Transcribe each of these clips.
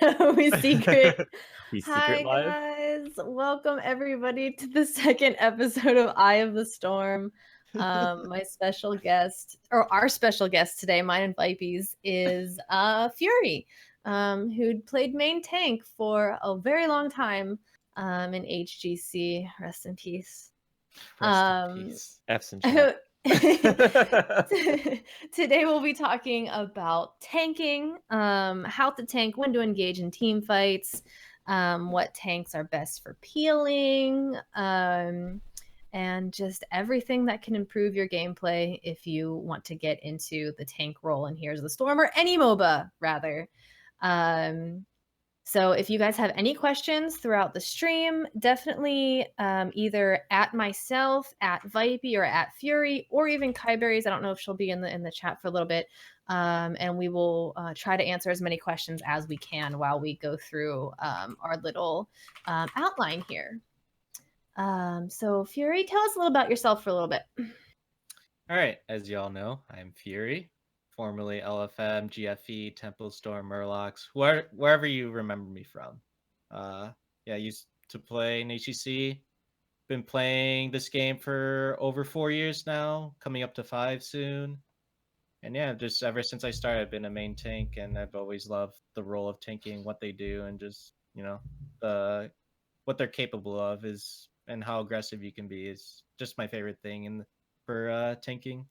We secret. We secret Hi live? guys, welcome everybody to the second episode of Eye of the Storm. My special guest, or our special guest today, mine and Vipey's, is Fury, who'd played main tank for a very long time in HGC. Rest in peace. Rest in Um, peace. F's in chat. Today we'll be talking about tanking, how to tank, when to engage in team fights, what tanks are best for peeling, and just everything that can improve your gameplay if you want to get into the tank role in Here's the Storm, or any MOBA rather. So if you guys have any questions throughout the stream, definitely either at myself, at Vipey, or at Fury, or even Kagirii. I don't know if she'll be in the chat for a little bit. And we will try to answer as many questions as we can while we go through our little outline here. So Fury, tell us a little about yourself for a little bit. All right, as y'all know, I'm Fury, formerly LFM, GFE, Temple Storm, Murlocs, wherever you remember me from. Yeah, I used to play in HEC. Been playing this game for over 4 years now, coming up to 5 soon. And yeah, just ever since I started, I've been a main tank, and I've always loved the role of tanking, what they do, and just what they're capable of is, and how aggressive you can be is just my favorite thing for tanking.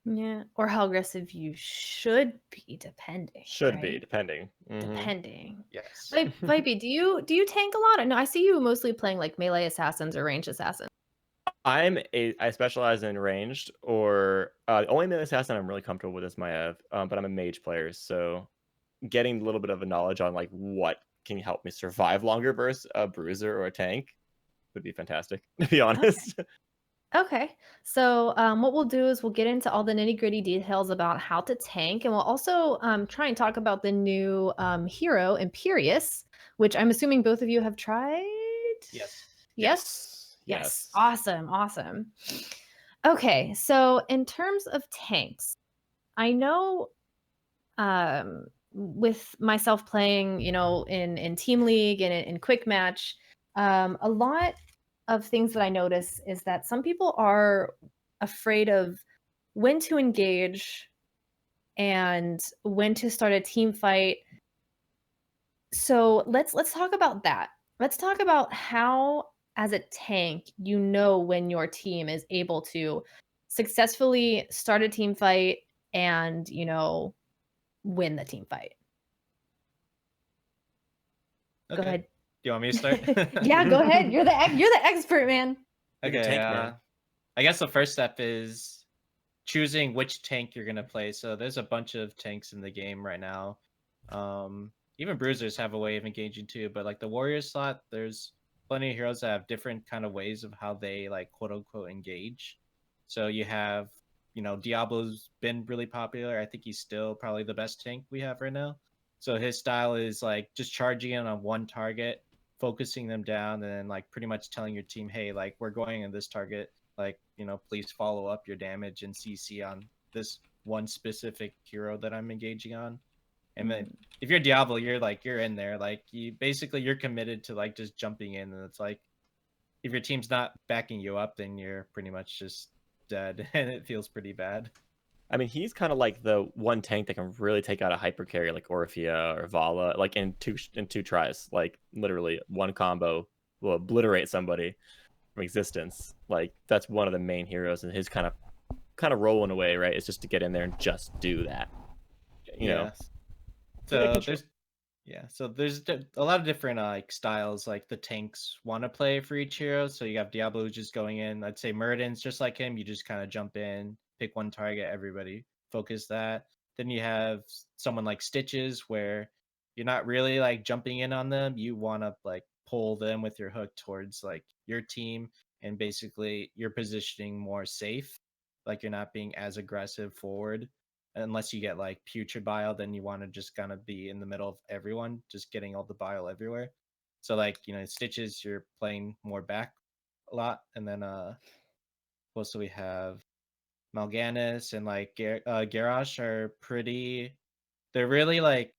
Yeah, or how aggressive you should be, depending. Should right? be, depending. Depending. Yes. Vipey, do you tank a lot? No, I see you mostly playing like melee assassins or ranged assassins. I specialize in ranged, or the only melee assassin I'm really comfortable with is my Ev, but I'm a mage player, so getting a little bit of a knowledge on like what can help me survive longer versus a bruiser or a tank would be fantastic, to be honest. Okay, so what we'll do is we'll get into all the nitty-gritty details about how to tank, and we'll also try and talk about the new hero, Imperius, which I'm assuming both of you have tried? Yes. Yes. Awesome. Okay, so in terms of tanks, I know with myself playing, in Team League and in Quick Match, a lot of things that I notice is that some people are afraid of when to engage and when to start a team fight. So let's talk about that. Let's talk about how, as a tank, you know when your team is able to successfully start a team fight and, win the team fight. Okay. Go ahead. Do you want me to start? Yeah, go ahead. You're the expert, man. You're the Okay. tank man. I guess the first step is choosing which tank you're gonna play. So there's a bunch of tanks in the game right now. Even Bruisers have a way of engaging too, but like the warrior slot, there's plenty of heroes that have different kind of ways of how they like quote unquote engage. So you have, Diablo's been really popular. I think he's still probably the best tank we have right now. So his style is like just charging in on one target, focusing them down, and then like pretty much telling your team, hey, like we're going in this target, like, please follow up your damage and CC on this one specific hero that I'm engaging on. And then if you're Diablo, you're in there, like you're committed to like just jumping in, and it's like if your team's not backing you up, then you're pretty much just dead, and it feels pretty bad. I mean, he's kind of like the one tank that can really take out a hyper carry like Orphea or Vala, like in two tries. Like literally one combo will obliterate somebody from existence. Like that's one of the main heroes, and his kind of role in a way, right? Is just to get in there and just do that. You know. So there's a lot of different like styles like the tanks want to play for each hero. So you have Diablo who's just going in. I'd say Muradin's just like him. You just kind of jump in, pick one target, everybody focus that. Then you have someone like Stitches where you're not really like jumping in on them. You want to like pull them with your hook towards like your team, and basically you're positioning more safe. Like you're not being as aggressive forward. Unless you get like putrid bile, then you want to just kind of be in the middle of everyone, just getting all the bile everywhere. So like, Stitches, you're playing more back a lot. And then also we have Mal'Ganis and like Garrosh are they're really like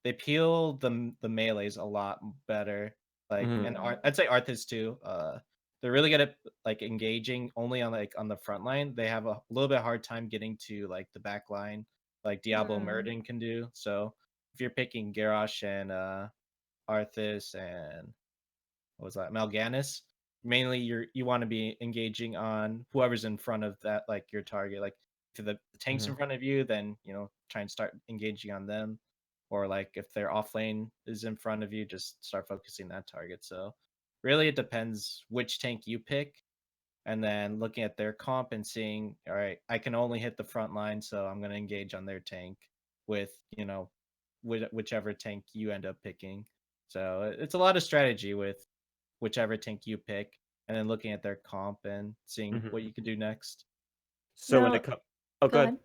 they peel the melees a lot better. Like, Mhm. and I'd say Arthas too. They're really good at like engaging only on the front line. They have a little bit hard time getting to like the back line, like Diablo Mm. Murden can do. So if you're picking Garrosh and Arthas and what was that, Mal'Ganis, mainly you want to be engaging on whoever's in front of that, like your target. Like if the tanks in Mhm. front of you, then try and start engaging on them. Or like if their off lane is in front of you, just start focusing that target. So really it depends which tank you pick, and then looking at their comp and seeing, all right, I can only hit the front line, so I'm going to engage on their tank with, whichever tank you end up picking. So it's a lot of strategy with whichever tank you pick, and then looking at their comp and seeing what Mhm. you can do next. So when Now, it comes, oh, go good. ahead.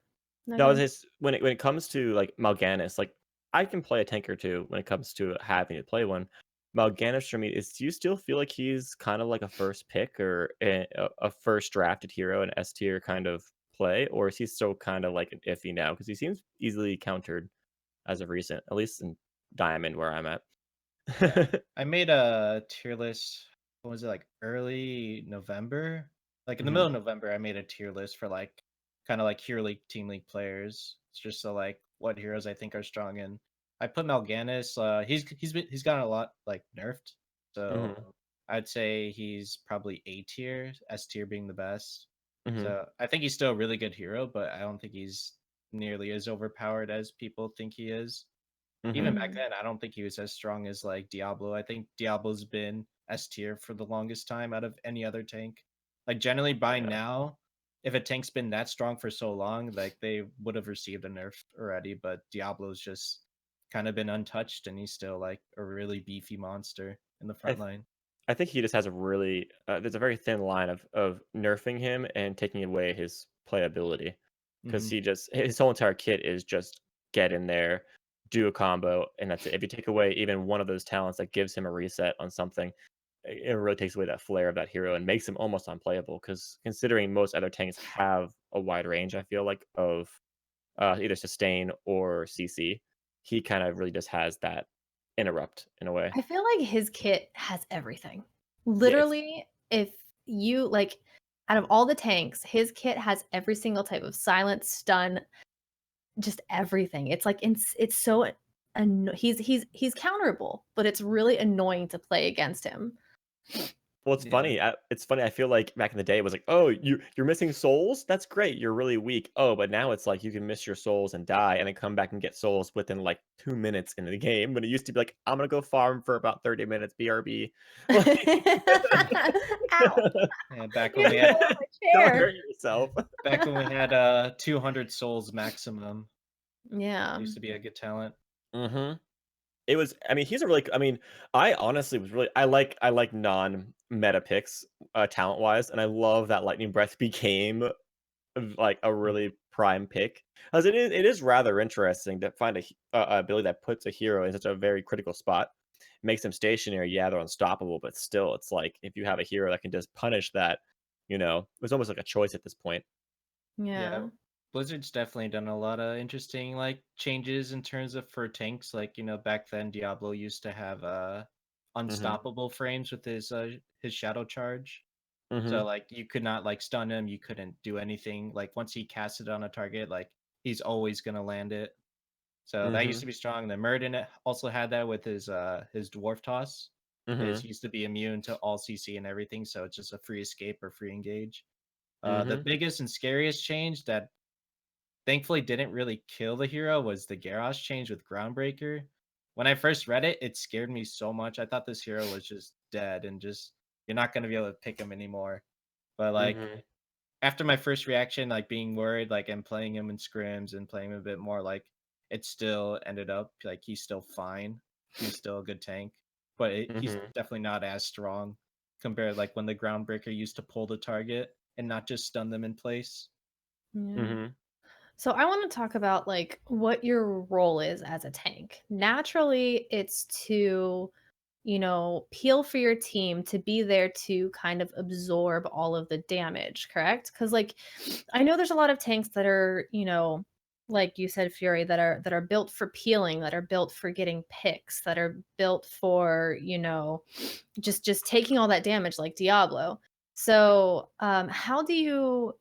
No, go No, ahead. it's when it comes to like Mal'Ganis, like I can play a tank or two when it comes to having to play one. Mal'Ganis for me is, do you still feel like he's kind of like a first pick or a first drafted hero, an S tier kind of play, or is he still kind of like an iffy now? Because he seems easily countered as of recent, at least in Diamond where I'm at. Yeah. I made a tier list. What was it, like early November? Like in the middle Mhm. of November, I made a tier list for like kind of like Hero League, Team League players. It's just so like what heroes I think are strong. And I put Mal'Ganis. He's gotten a lot like nerfed. So Mhm. I'd say he's probably A tier, S tier being the best. Mhm. So I think he's still a really good hero, but I don't think he's nearly as overpowered as people think he is. Even Mhm. back Mm. then, I don't think he was as strong as like Diablo. I think Diablo's been S tier for the longest time out of any other tank. Like generally by Yeah. now, if a tank's been that strong for so long, like they would have received a nerf already. But Diablo's just kind of been untouched, and he's still like a really beefy monster in the I front line. I think he just has a really there's a very thin line of nerfing him and taking away his playability, because Hmm. he just his whole entire kit is just get in there, do a combo, and that's it. If you take away even one of those talents that gives him a reset on something, it really takes away that flair of that hero and makes him almost unplayable. Because considering most other tanks have a wide range, I feel like of either sustain or CC, he kind of really just has that interrupt in a way. I feel like his kit has everything. Yeah, it's Literally, if you like, out of all the tanks, his kit has every single type of silence, stun, just everything. It's like it's so he's counterable, but it's really annoying to play against him. well, it's Yeah. funny. It's funny. I feel like back in the day, it was like, "Oh, you're missing souls. That's great. You're really weak." Oh, but now it's like you can miss your souls and die, and then come back and get souls within like 2 minutes in the game. When it used to be like, "I'm gonna go farm for about 30 minutes, BRB." Like, Ow! Yeah, back You when we just had fell off my don't chair. hurt yourself. 200 souls maximum. Yeah. Used to be a good talent. Hmm. It was. I mean, he's a really. I mean, I honestly was really. I like non-meta picks, talent wise, and I love that Lightning Breath became like a Mm. really prime pick, because it is rather interesting to find a ability that puts a hero in such a very critical spot, makes them stationary. Yeah, they're unstoppable, but still, it's like if you have a hero that can just punish that, it's almost like a choice at this point. Yeah, Yeah. Blizzard's definitely done a lot of interesting like changes in terms of for tanks. Like, back then Diablo used to have Mhm. unstoppable frames with his shadow charge. So Mhm. like you could not like stun him, you couldn't do anything. Like once he cast it on a target, like he's always gonna land it. So that used Mhm. to be strong. The Murden also had that with his dwarf toss. Is Mhm. used to be immune to all CC and everything, so it's just a free escape or free engage. The Mhm. biggest and scariest change that thankfully didn't really kill the hero was the Garrosh change with Groundbreaker. When I first read it, it scared me so much. I thought this hero was just dead and just you're not gonna be able to pick him anymore. But like Mhm. after my first reaction, like being worried, like and playing him in scrims and playing him a bit more, like it still ended up like he's still fine. He's still a good tank, but he's Mhm. definitely not as strong compared like when the Groundbreaker used to pull the target and not just stun them in place. Yeah. Mhm. So I want to talk about like what your role is as a tank. Naturally, it's to, peel for your team to be there to kind of absorb all of the damage, correct? Cuz like I know there's a lot of tanks that are, like you said, Fury, that are built for peeling, that are built for getting picks, that are built for, just taking all that damage like Diablo. So, how do you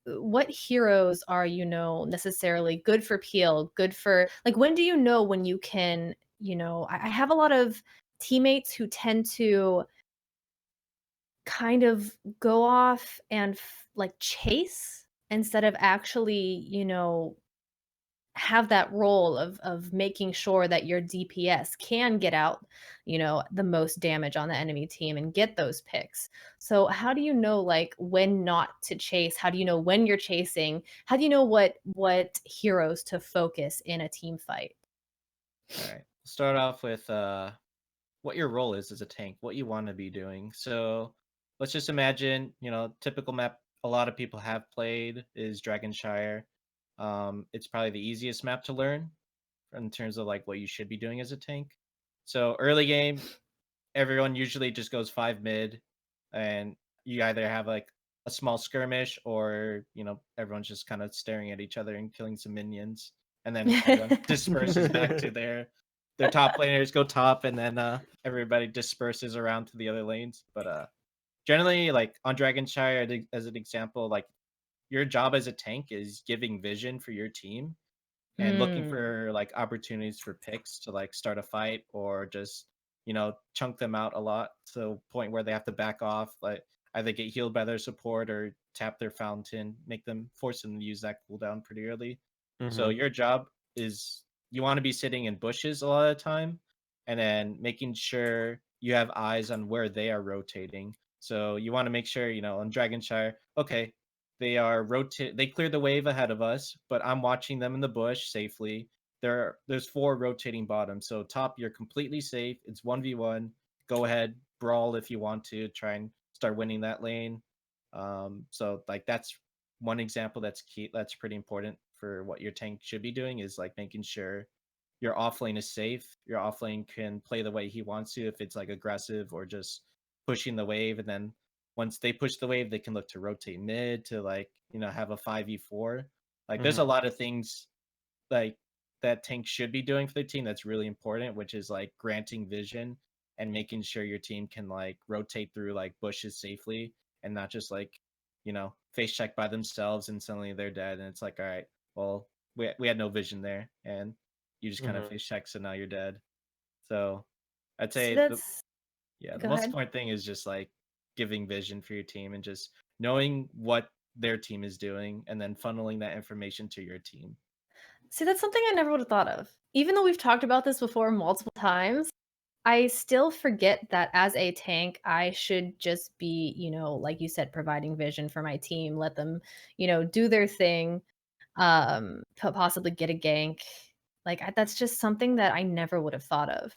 what heroes are, necessarily good for peel, good for like when do you know when you can, I have a lot of teammates who tend to kind of go off and like chase instead of actually, have that role of making sure that your DPS can get out, the most damage on the enemy team and get those picks. So how do you know like when not to chase? How do you know when you're chasing? How do you know what heroes to focus in a team fight? All right. Start off with what your role is as a tank, what you want to be doing. So let's just imagine, typical map a lot of people have played is Dragonshire. It's probably the easiest map to learn in terms of like what you should be doing as a tank. So early game, everyone usually just goes 5 mid, and you either have like a small skirmish or everyone's just kind of staring at each other and killing some minions, and then everyone disperses back to their top laners go top, and then everybody disperses around to the other lanes. But generally, like on Dragonshire, as an example, like your job as a tank is giving vision for your team and looking Mm. for like opportunities for picks to like start a fight or just chunk them out a lot to the point where they have to back off, like either get healed by their support or tap their fountain, make them force them to use that cooldown pretty early. So Hmm. your job is you want to be sitting in bushes a lot of the time and then making sure you have eyes on where they are rotating. So you want to make sure, on Dragonshire, okay, they cleared the wave ahead of us, but I'm watching them in the bush safely. There's four rotating bottoms. So top, you're completely safe. It's 1v1. Go ahead, brawl if you want to. Try and start winning that lane. So like that's one example that's key. That's pretty important for what your tank should be doing is like making sure your offlane is safe. Your offlane can play the way he wants to if it's like aggressive or just pushing the wave, and then once they push the wave, they can look to rotate mid to like, have a 5v4. Like there's a Hmm. lot of things like that tank should be doing for their team that's really important, which is like granting vision and making sure your team can like rotate through like bushes safely and not just like, face check by themselves and suddenly they're dead. And it's like, all right, well, we had no vision there and you just kind of Hmm. face check, so now you're dead. So I'd See, say the that's yeah, the go most ahead. important thing is just like giving vision for your team and just knowing what their team is doing and then funneling that information to your team. See, that's something I never would have thought of. Even though we've talked about this before multiple times, I still forget that as a tank, I should just be, like you said, providing vision for my team, let them, do their thing, possibly get a gank. Like that's just something that I never would have thought of.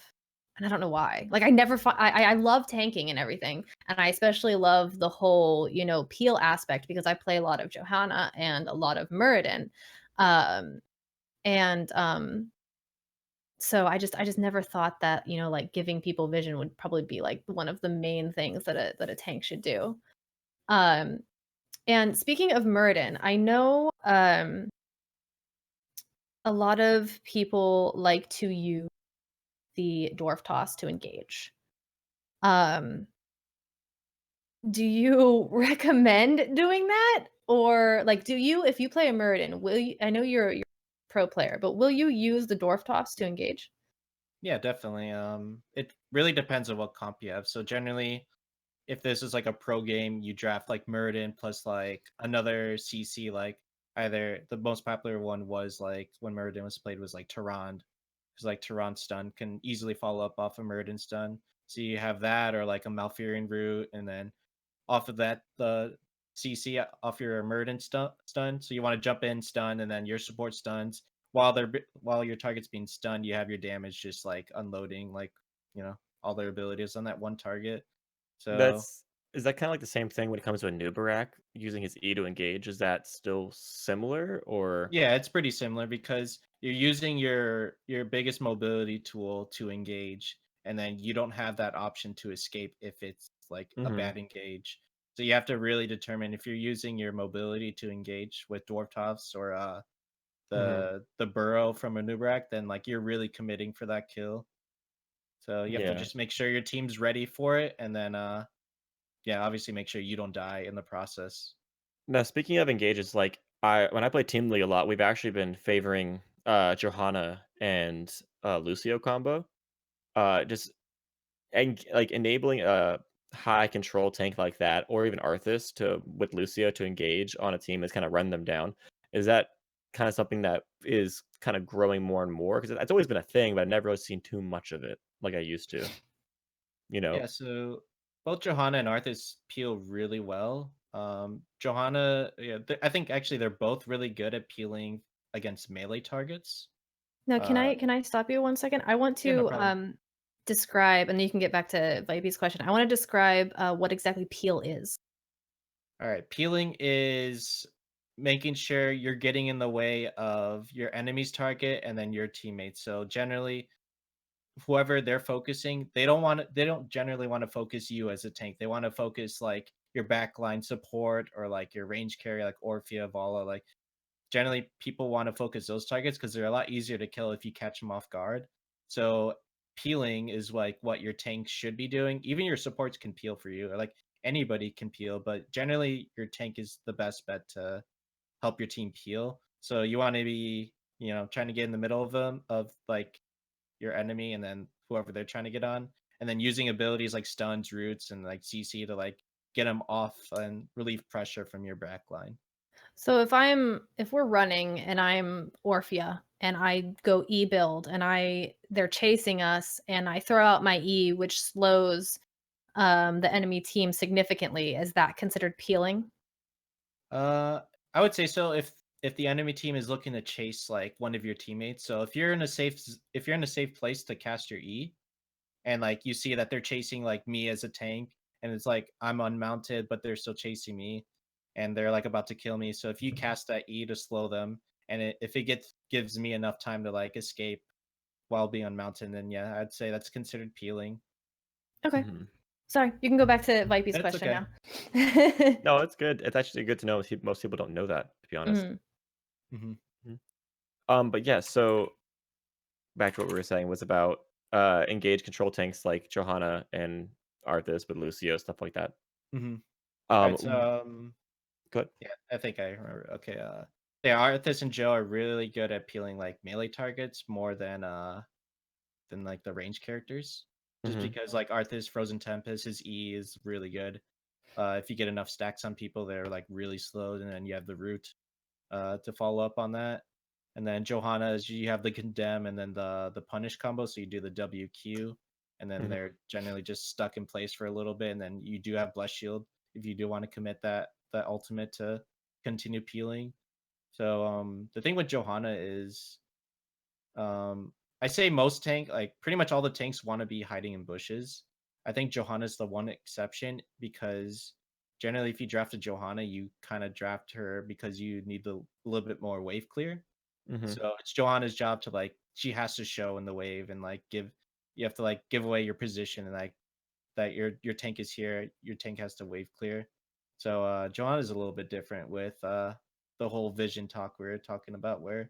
And I don't know why. Like I never I love tanking and everything. And I especially love the whole, peel aspect because I play a lot of Johanna and a lot of Muradin. Um and so I just never thought that, like giving people vision would probably be like one of the main things that a tank should do. Um and speaking of Muradin, I know a lot of people like to use the dwarf toss to engage. Um do you recommend doing that? Or like do you if you play a Muradin, will you I know you're a pro player, but will you use the dwarf toss to engage? Yeah, definitely. It really depends on what comp you have. So generally, if this is like a pro game, you draft like Muradin plus like another CC, like either the most popular one was like when Muradin was played was like Tyrande, because like Tyrande stun can easily follow up off a Muradin stun. So you have that or like a Malfurion root, and then off of that the CC off your Muradin stun. So you want to jump in, stun, and then your support stuns while your target's being stunned. You have your damage just like unloading like all their abilities on that one target. So That's is that kind of like the same thing when it comes to a Nubarak using his E to engage? Is that still similar or? yeah, it's pretty similar because you're using your biggest mobility tool to engage, and then you don't have that option to escape if it's like a Hmm. bad engage. So you have to really determine if you're using your mobility to engage with Dwarf Toss or the burrow from a Nubarak, then like you're really committing for that kill. So you have to Yeah. just make sure your team's ready for it, and then yeah, obviously make sure you don't die in the process. Now, speaking of engages, like when I play Team League a lot, we've actually been favoring Johanna and Lucio combo. Just and like enabling a high control tank like that, or even Arthas to with Lucio to engage on a team that's kind of run them down. Is that kind of something that is kind of growing more and more? Because it's always been a thing, but I've never really seen too much of it like I used to. You know. Yeah, so both Johanna and Arthas peel really well. Johanna, yeah, I think actually they're both really good at peeling against melee targets. Now, Uh, can I stop you 1 second? I want yeah, no to problem. describe, and then you can get back to Vipey's question. I want to describe what exactly peel is. All right, peeling is making sure you're getting in the way of your enemy's target and then your teammates. So generally, whoever they're focusing, they don't generally want to focus you as a tank. They want to focus like your backline support or like your range carry like Orphea, Vala. Like generally people want to focus those targets because they're a lot easier to kill if you catch them off guard. So peeling is like what your tank should be doing. Even your supports can peel for you, or like anybody can peel, but generally your tank is the best bet to help your team peel. So you want to be, trying to get in the middle of them, of like your enemy, and then whoever they're trying to get on, and then using abilities like stuns, roots, and like CC to like get them off and relieve pressure from your backline. So if we're running and I'm Orphea and I go E build and they're chasing us and I throw out my E, which slows the enemy team significantly, is that considered peeling? Uh, I would say so if the enemy team is looking to chase like one of your teammates. So if you're in a safe place to cast your E, and like you see that they're chasing like me as a tank, and it's like I'm unmounted but they're still chasing me, and they're like about to kill me. So if you cast that E to slow them, and if it gives me enough time to like escape while being unmounted, then yeah, I'd say that's considered peeling. Okay. Mhm. Sorry, you can go back to Vipey's That's question okay. now. No, it's good. It's actually good to know. Most people don't know that, to be honest. Mhm. Hmm. Mhm. But yeah, so back to what we were saying was about engage control tanks like Johanna and Arthas with Lucio, stuff like that. Hmm. All right, Um, so good. yeah, I think I remember. Okay, yeah, Arthas and Joe are really good at peeling like melee targets more than like the range characters. Just Hmm. because like Arthas Frozen Tempest, his E is really good. If you get enough stacks on people, they're like really slow, and then you have the root to follow up on that. And then Johanna is you have the condemn and then the punish combo, so you do the WQ, and then Hmm. they're generally just stuck in place for a little bit, and then you do have bless shield if you do want to commit that ultimate to continue peeling. So the thing with Johanna is um I say most tank, like pretty much all the tanks want to be hiding in bushes. I think Johanna's the one exception because generally if you draft a Johanna, you kind of draft her because you need a little bit more wave clear. Hmm. So it's Johanna's job to like she has to show in the wave and like you have to like give away your position and like that your tank is here, your tank has to wave clear. So Johanna's a little bit different with the whole vision talk we were talking about where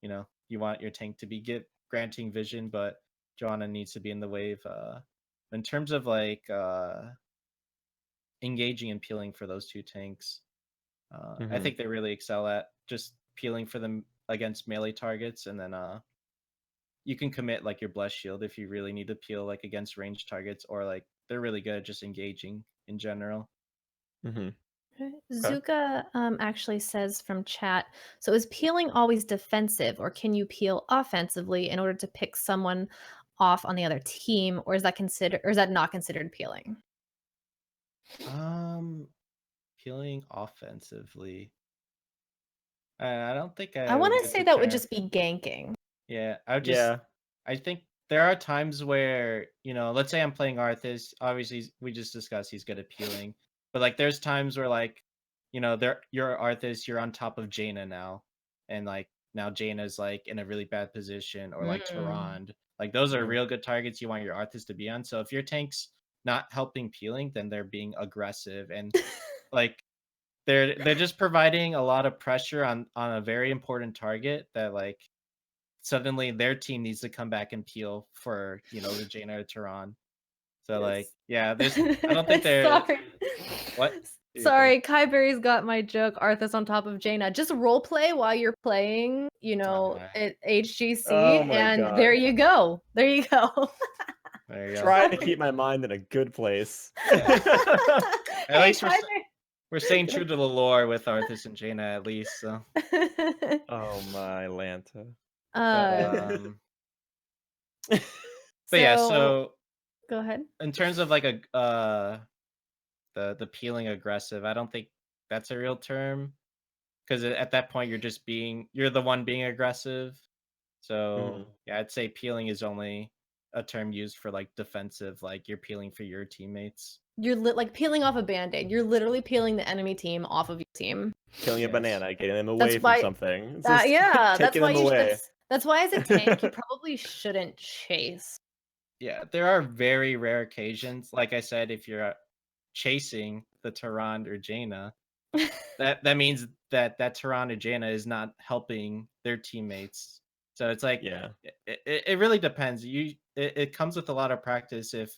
you want your tank to be granting vision, but Johanna needs to be in the wave. In terms of like engaging and peeling for those two tanks, I Hmm. think they really excel at just peeling for them against melee targets, and then you can commit like your bless shield if you really need to peel like against ranged targets, or like they're really good at just engaging in general. Hmm. Okay. Okay. Zuka actually says from chat, so is peeling always defensive, or can you peel offensively in order to pick someone off on the other team, or is that not considered peeling? Um, Peeling offensively. I don't think I I want would to use say the that would term. just be ganking. Yeah, Yeah. I think there are times where, let's say I'm playing Arthas, obviously we just discussed he's good at peeling, but like there's times where like, you're Arthas, you're on top of Jaina now, and like now Jaina's like in a really bad position, or like Mm. Tyrande. Like those are Hmm. real good targets you want your Arthas to be on. So if your tank's not helping peeling, then they're being aggressive, and like they're just providing a lot of pressure on a very important target that like suddenly their team needs to come back and peel for the Jaina or Tehran. So like yeah, there's I don't think they're Sorry. what? You're good. Sorry, Kaiberry's got my joke. Arthas on top of Jaina. Just role play while you're playing, at HGC, Oh my and God. there you go. There you go. There you go. Trying to keep my mind in a good place. At Hey, least we're staying true to the lore with Arthas and Jaina at least. So Oh my Lanta. but yeah, so go ahead. in terms of like the peeling aggressive, I don't think that's a real term because at that point you're the one being aggressive. So yeah, I'd say peeling is only a term used for like defensive, like you're peeling for your teammates. You're like peeling off a band-aid. You're literally peeling the enemy team off of your team. Killing a Yes. banana, getting them away That's from why- something. It's That's taking why them away. that's why as a tank you probably shouldn't chase. Yeah, there are very rare occasions. Like I said, if you're chasing the Tehran or Jaina, that means that Tehran or Jaina is not helping their teammates. So it's like Yeah. it really depends. It comes with a lot of practice. If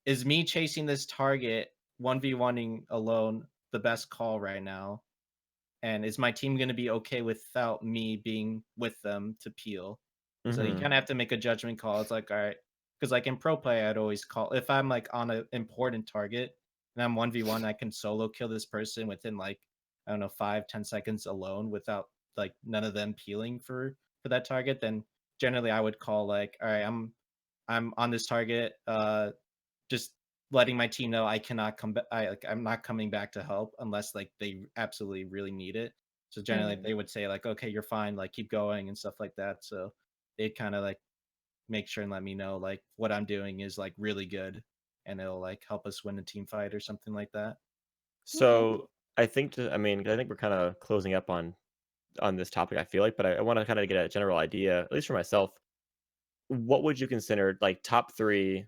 is me chasing this target 1v1ing alone the best call right now, and is my team going to be okay without me being with them to peel? So you kind of have to make a judgment call. It's like, all right, because like in pro play, I'd always call if I'm like on an important target and I'm 1v1, I can solo kill this person within like I don't know 5-10 seconds alone without like none of them peeling for that target. Then generally I would call like, all right, I'm on this target. Just letting my team know I cannot come back. I'm not coming back to help unless like they absolutely really need it. So generally they would say like, okay, you're fine, like keep going and stuff like that. So they'd kind of like make sure and let me know like what I'm doing is like really good and it'll like help us win a team fight or something like that. So I think I think we're kind of closing up on this topic, I feel like, but I want to kind of get a general idea, at least for myself. What would you consider like top 3?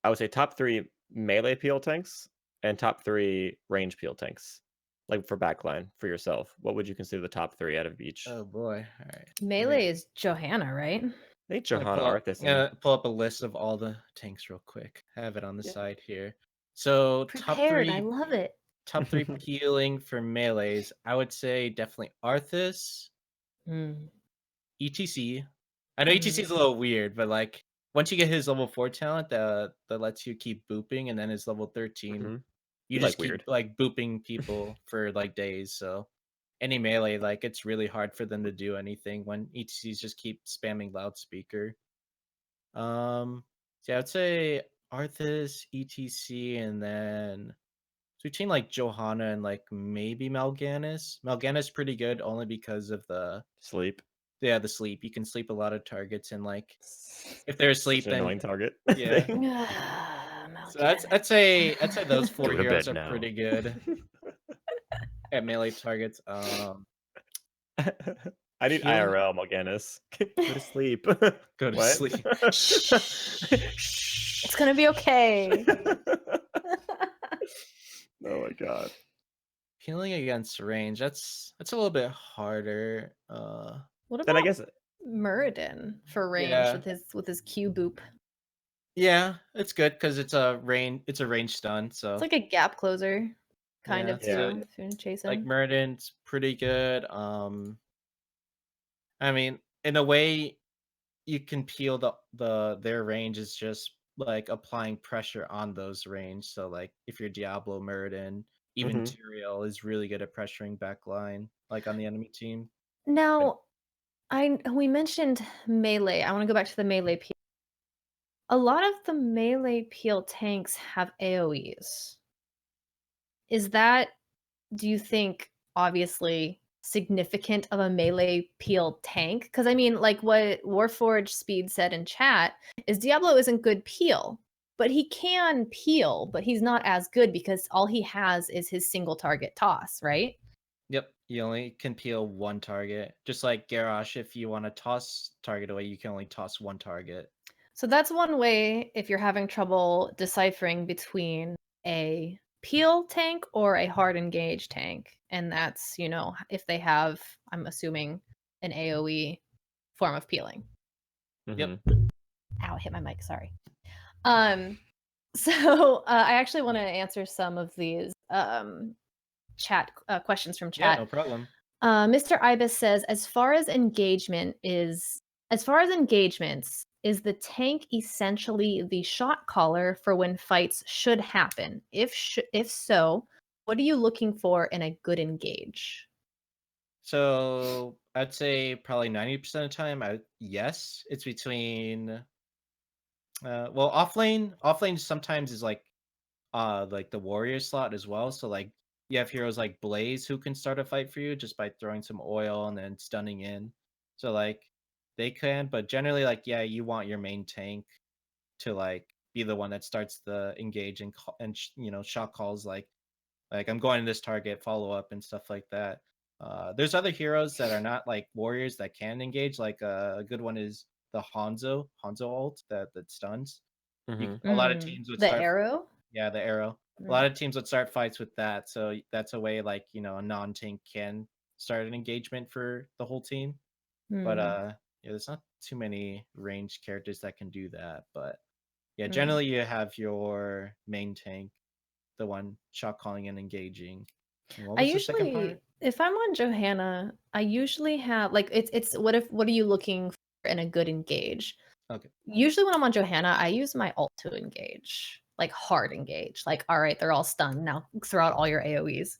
I would say top 3 melee peel tanks and top 3 range peel tanks. Like for backline for yourself. What would you consider the top 3 out of each? Oh boy. All right. Melee is Johanna, right? I think I'm Johanna, gonna Arthas, I'm gonna pull up a list of all the tanks real quick. I have it on the side here. So Prepared. I love it. top 3 peeling for melees, I would say definitely Arthas, ETC. I know ETC is a little weird, but like once you get his level 4 talent that lets you keep booping, and then his level 13, you just keep like booping people for like days. So any melee, like it's really hard for them to do anything when ETCs just keep spamming loudspeaker. So yeah, I'd say Arthas, ETC, and then between like Johanna and like maybe Mal'Ganis. Mal'Ganis pretty good only because of the sleep. Yeah, the sleep. You can sleep a lot of targets, and like if they're asleep, Such an then annoying target. yeah. So I'd say those 4 Go to heroes bed are now. pretty good at melee targets. I need Peeling- IRL Mal'Ganis. Go to sleep. Go to What? sleep. It's gonna be okay. Oh my god. Peeling against range. That's a little bit harder. What Then I about guess Muradin for range Yeah. with his Q boop? Yeah, it's good because it's a range stun. So It's like a gap closer, kind Yeah, of so, too. If you're chasing. like Muradin's pretty good. I mean, in a way, you can peel their range is just like applying pressure on those range. So like if you're Diablo, Muradin, even Tyrael is really good at pressuring backline, like on the enemy team. Now, we mentioned melee. I want to go back to the melee peel. A lot of the melee peel tanks have AoEs. Is that, do you think, obviously significant of a melee peel tank? Because I mean, like what Warforged Speed said in chat is Diablo isn't good peel, but he can peel, but he's not as good because all he has is his single target toss, right? Yep, you only can peel one target. Just like Garrosh, if you want to toss target away, you can only toss one target. So that's one way if you're having trouble deciphering between a peel tank or a hard engage tank. and that's, you know, if they have, I'm assuming, an AoE form of peeling. Yep. Mhm. Ow, I hit my mic, sorry. Um, so I actually want to answer some of these chat questions from Yeah, chat. no problem. Mr. Ibis says, as far as engagements, is the tank essentially the shot caller for when fights should happen? If so, what are you looking for in a good engage? So I'd say probably 90% of the time, yes, it's between. Well, off lane sometimes is like the warrior slot as well. So like you have heroes like Blaze who can start a fight for you just by throwing some oil and then stunning in. So like they can, but generally like yeah, you want your main tank to like be the one that starts the engage and you know, shot calls like I'm going to this target, follow up and stuff like that. There's other heroes that are not like warriors that can engage. Like a good one is the Hanzo ult that stuns. Mhm. A lot of teams would The start, arrow? yeah, the arrow. A lot of teams would start fights with that. So that's a way like, you know, a non-tank can start an engagement for the whole team. But Mm, yeah, there's not too many ranged characters that can do that. But yeah, mm. generally you have your main tank, the one shot calling and engaging. And what I was the second usually, part? if I'm on Johanna, I usually have like it's what are you looking for in a good engage? Okay. Usually when I'm on Johanna, I use my ult to engage, like hard engage. Like, all right, they're all stunned. Now throw out all your AoEs.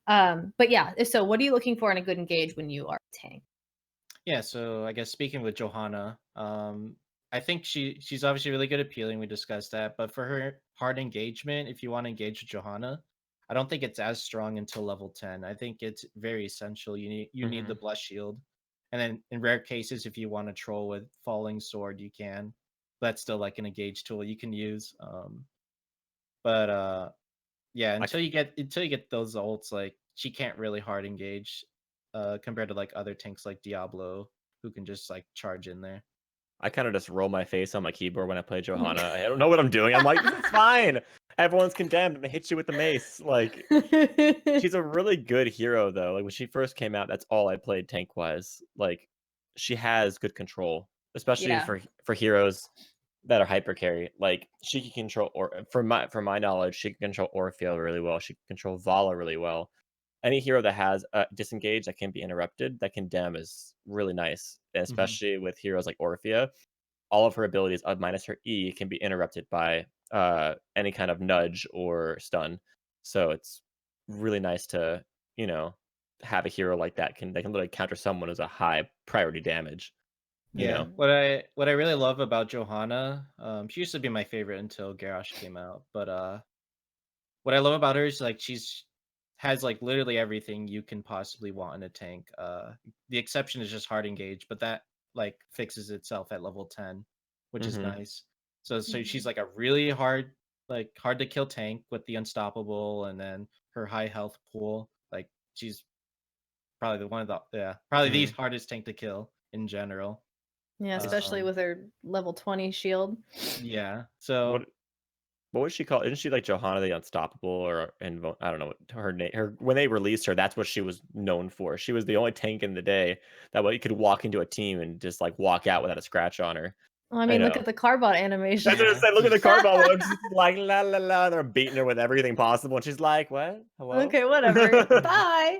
But yeah, so what are you looking for in a good engage when you are a tank? Yeah, so I guess speaking with Johanna, I think she's obviously really good at peeling. We discussed that, but for her hard engagement, if you want to engage with Johanna, I don't think it's as strong until level 10. I think it's very essential. You need the Mhm. bless shield, and then in rare cases, if you want to troll with falling sword, you can. That's still like an engage tool you can use. But yeah, I until you get those ults, like she can't really hard engage, compared to like other tanks like Diablo who can just like charge in there. I kind of just roll my face on my keyboard when I play Johanna. I don't know what I'm doing. I'm like, this is fine. Everyone's condemned. I'm gonna hit you with the mace. Like, she's a really good hero though. Like when she first came out, that's all I played tank wise. Like, she has good control, especially Yeah. for heroes that are hyper carry. Like she can control, or from my knowledge, she can control Orpheus really well. She can control Vala really well. Any hero that has disengage that can be interrupted, that condemn is really nice, Hmm. especially with heroes like Orphea. All of her abilities, minus her E, can be interrupted by any kind of nudge or stun. So it's really nice to, you know, have a hero like that they can literally counter someone as a high priority damage. You Yeah, know. Mm. what I really love about Johanna, she used to be my favorite until Garrosh came out, but what I love about her is like she's has like literally everything you can possibly want in a tank. The exception is just hard engage, but that like fixes itself at level 10, which is Hmm. nice. So she's Mhm. like a really hard to kill tank with the unstoppable and then her high health pool. Like she's probably the one of the yeah, probably the Hmm. hardest tank to kill in general. Yeah, especially Um with her level 20 shield. yeah. What So what was she called? Isn't she like Johanna the Unstoppable or I don't know what her name. Her when they released her, that's what she was known for. She was the only tank in the day that way you could walk into a team and just like walk out without a scratch on her. Well, I I mean, look know. at the Carbot animation. That's what I yeah. said. Look at the card ball. It's just like la la la. They're beating her with everything possible, and she's like, "What? Hello?" Okay, whatever. Bye.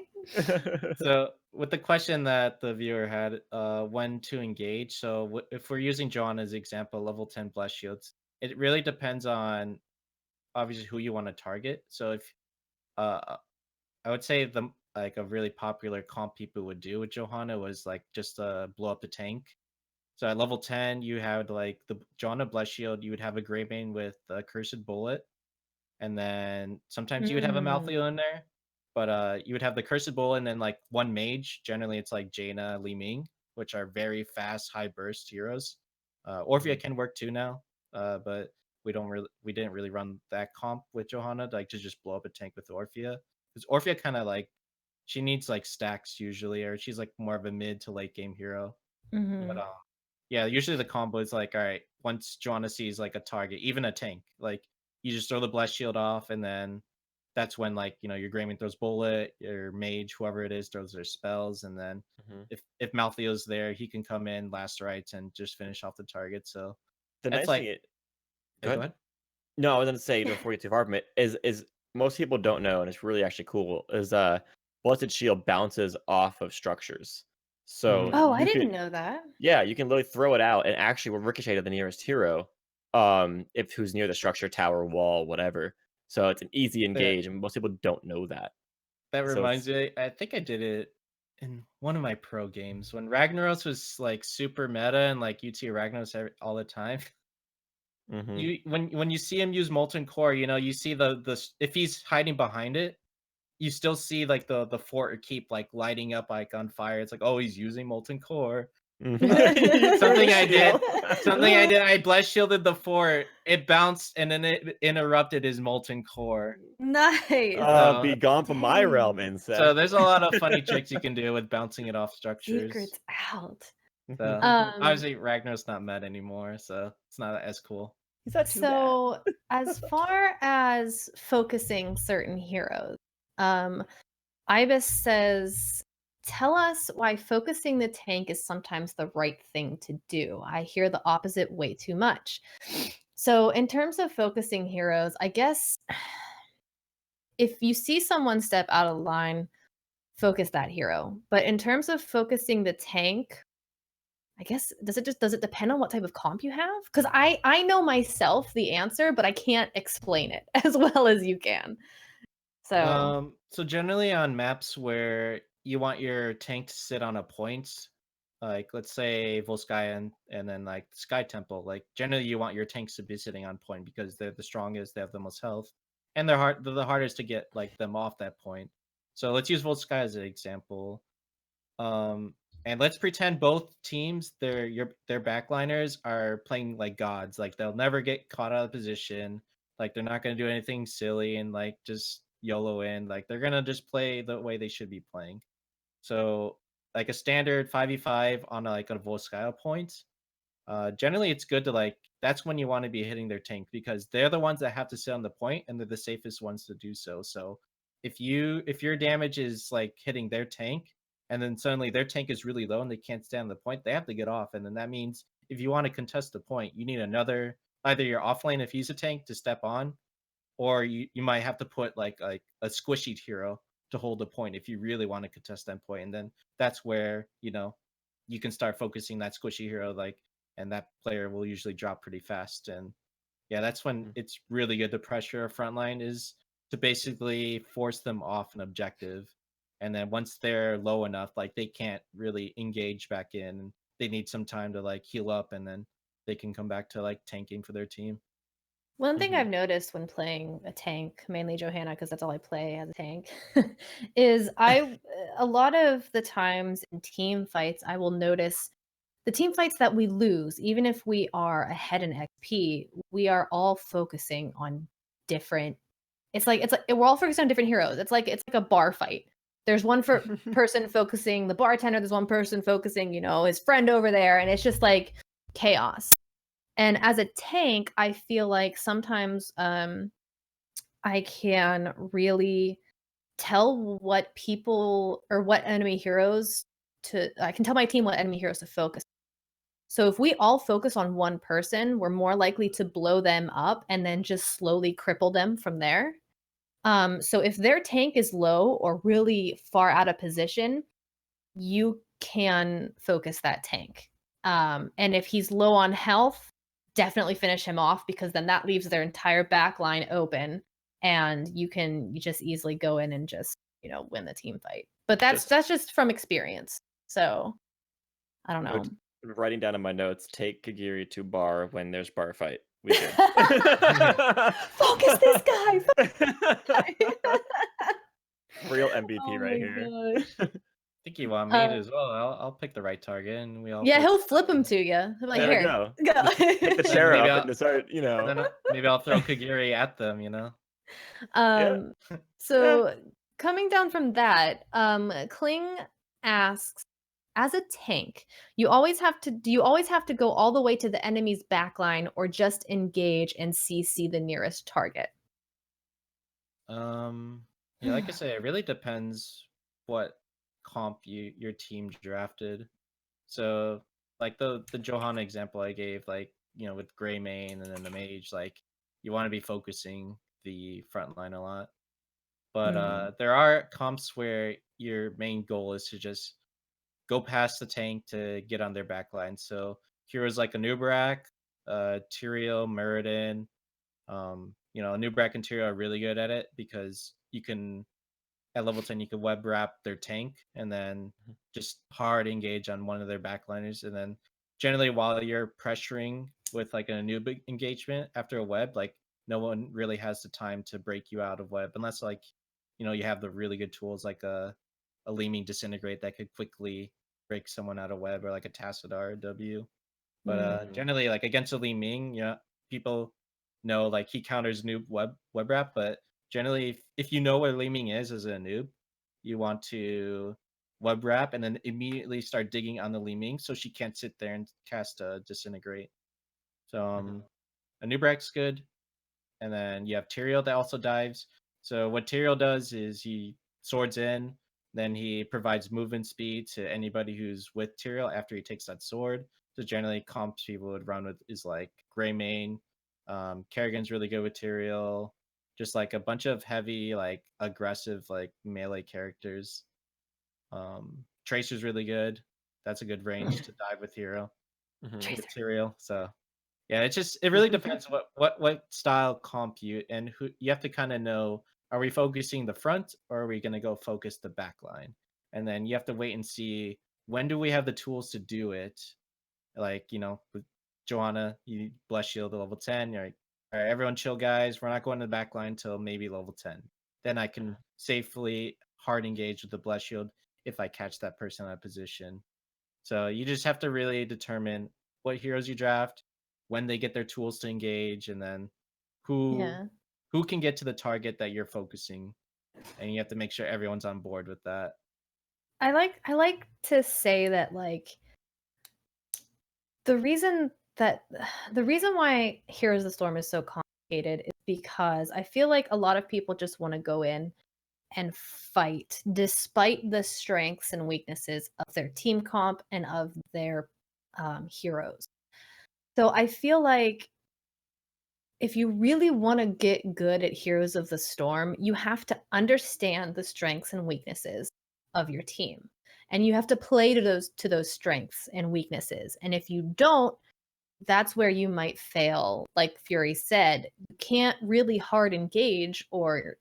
So with the question that the viewer had, when to engage. So if we're using John as example, level 10 blast shields, it really depends on obviously who you want to target. So if uh, I would say the like a really popular comp people would do with Johanna was like just blow up the tank. So at level 10, you had like the Johanna blast shield. You would have a Greybane with the Cursed Bullet, and then sometimes you would have a Mm. Malthael in there, but you would have the Cursed Bull and then like one mage. Generally, it's like Jaina, Li Ming, which are very fast, high burst heroes. Orphea Mhm. can work too now, but we didn't really run that comp with Johanna like to just blow up a tank with Orphea because Orphea kind of like she needs like stacks usually, or she's like more of a mid to late game hero. But Mhm. yeah, usually the combo is like, all right, once Joanna sees like a target, even a tank, like you just throw the blast shield off, and then that's when like your Greymane throws bullet, your mage, whoever it is, throws their spells, and then if Malthael's there, he can come in last rites and just finish off the target. So The that's nice thing like is, go ahead. No, I was gonna say before you get too far from it is most people don't know, and it's really actually cool. Is Blessed Shield bounces off of structures, so Oh, I you didn't could know that. yeah, you can literally throw it out and actually will ricochet to the nearest hero, if who's near the structure, tower, wall, whatever. So it's an easy engage, and most people don't know that. That So reminds it's me, I think I did it in one of my pro games when Ragnaros was like super meta and like UT Ragnaros all the time. mhm. When you see him use Molten Core, you see if he's hiding behind it, you still see like the fort or keep like lighting up like on fire. It's like, oh, he's using Molten Core. Something I did. I blessed shielded the fort. It bounced and then it interrupted his Molten Core. Nice. Be gone from my Dang. realm, insect. So there's a lot of funny tricks you can do with bouncing it off structures. Secrets out. So obviously Ragnar's not meta anymore, so it's not as cool. He's not too bad. So as far as focusing certain heroes, Ibis says, tell us why focusing the tank is sometimes the right thing to do. I hear the opposite way too much. So in terms of focusing heroes, I guess if you see someone step out of line, focus that hero. But in terms of focusing the tank, I guess does it depend on what type of comp you have? Because I know myself the answer, but I can't explain it as well as you can. So generally on maps where you want your tank to sit on a point, like let's say Volskaya and then like Sky Temple, like generally you want your tanks to be sitting on point because they're the strongest, they have the most health, and they're the hardest to get like them off that point. So let's use Volskaya as an example. And let's pretend both teams, their backliners are playing like gods. Like they'll never get caught out of position. Like they're not gonna do anything silly and like just YOLO in. Like they're gonna just play the way they should be playing. So like a standard 5v5 on like a Volskaya point. Generally it's good to like that's when you want to be hitting their tank because they're the ones that have to sit on the point and they're the safest ones to do so. So if your damage is like hitting their tank and then suddenly their tank is really low and they can't stand on the point, they have to get off. And then that means if you want to contest the point, you need another either your offlane if he's a tank to step on, or you might have to put like a squishy hero to hold the point if you really want to contest that point. And then that's where you can start focusing that squishy hero like, and that player will usually drop pretty fast. And yeah, that's when it's really good to pressure a frontline is to basically force them off an objective. And then once they're low enough, like they can't really engage back in, they need some time to like heal up and then they can come back to like tanking for their team. One thing I've noticed when playing a tank, mainly Johanna, because that's all I play as a tank, is a lot of the times in team fights, I will notice the team fights that we lose, even if we are ahead in XP, we are all focusing on different. It's like we're all focused on different heroes. It's like a bar fight. There's one person focusing the bartender. There's one person focusing, his friend over there, and it's just like chaos. And as a tank, I feel like sometimes I can really tell what people or what enemy heroes I can tell my team what enemy heroes to focus. So if we all focus on one person, we're more likely to blow them up and then just slowly cripple them from there. So if their tank is low or really far out of position, you can focus that tank. And if he's low on health, definitely finish him off because then that leaves their entire back line open and you just easily go in and just, win the team fight. But that's just from experience. So I don't know. Writing down in my notes, take Kagirii to bar when there's bar fight. We good. Focus this guy. Real MVP right here. I think you want me to as well. I'll pick the right target, and we all. Yeah, he'll flip him to you. Like, there here, we go. Pick the chair up and start. Maybe I'll throw Kagirii at them. So coming down from that, Kling asks, as a tank, do you always have to go all the way to the enemy's backline or just engage and CC the nearest target? Yeah, like I say, it really depends what comp your team drafted. So like the Johanna example I gave, like, with Gray Main and then the mage, like you want to be focusing the front line a lot. But there are comps where your main goal is to just go past the tank to get on their back line. So heroes like Anubarak, Tyrael, Muradin, Anubarak and Tyrael are really good at it because you can at level 10 you can web wrap their tank and then just hard engage on one of their backliners, and then generally while you're pressuring with like a noob engagement after a web, like no one really has the time to break you out of web unless like you have the really good tools like a Leaming Disintegrate that could quickly break someone out of web, or like a Tassadar W. But generally, like against a Li Ming, people know like he counters noob web wrap. But generally, if you know what Li Ming is as a noob, you want to web wrap and then immediately start digging on the Li Ming so she can't sit there and cast a Disintegrate. So a Nubrak's good, and then you have Tyrael that also dives. So what Tyrael does is he swords in, then he provides movement speed to anybody who's with Tyrael after he takes that sword. So generally, comps people would run with is like Greymane. Kerrigan's really good with Tyrael. Just like a bunch of heavy, like aggressive, like melee characters. Tracer's really good. That's a good range to dive with hero with Tyrael. So yeah, it really depends what style comp you and who you have to kind of know. Are we focusing the front or are we going to go focus the back line? And then you have to wait and see when do we have the tools to do it. Like with Joanna, you bless shield at level 10. You're like, all right, everyone chill, guys. We're not going to the back line until maybe level 10. Then I can safely hard engage with the bless shield if I catch that person in a position. So you just have to really determine what heroes you draft, when they get their tools to engage, and then who Yeah. who can get to the target that you're focusing, and you have to make sure everyone's on board with that. I like to say that like the reason why Heroes of the Storm is so complicated is because I feel like a lot of people just want to go in and fight despite the strengths and weaknesses of their team comp and of their heroes. So I feel like if you really want to get good at Heroes of the Storm, you have to understand the strengths and weaknesses of your team. And you have to play to those strengths and weaknesses. And if you don't, that's where you might fail. Like Fury said, you can't really hard engage or,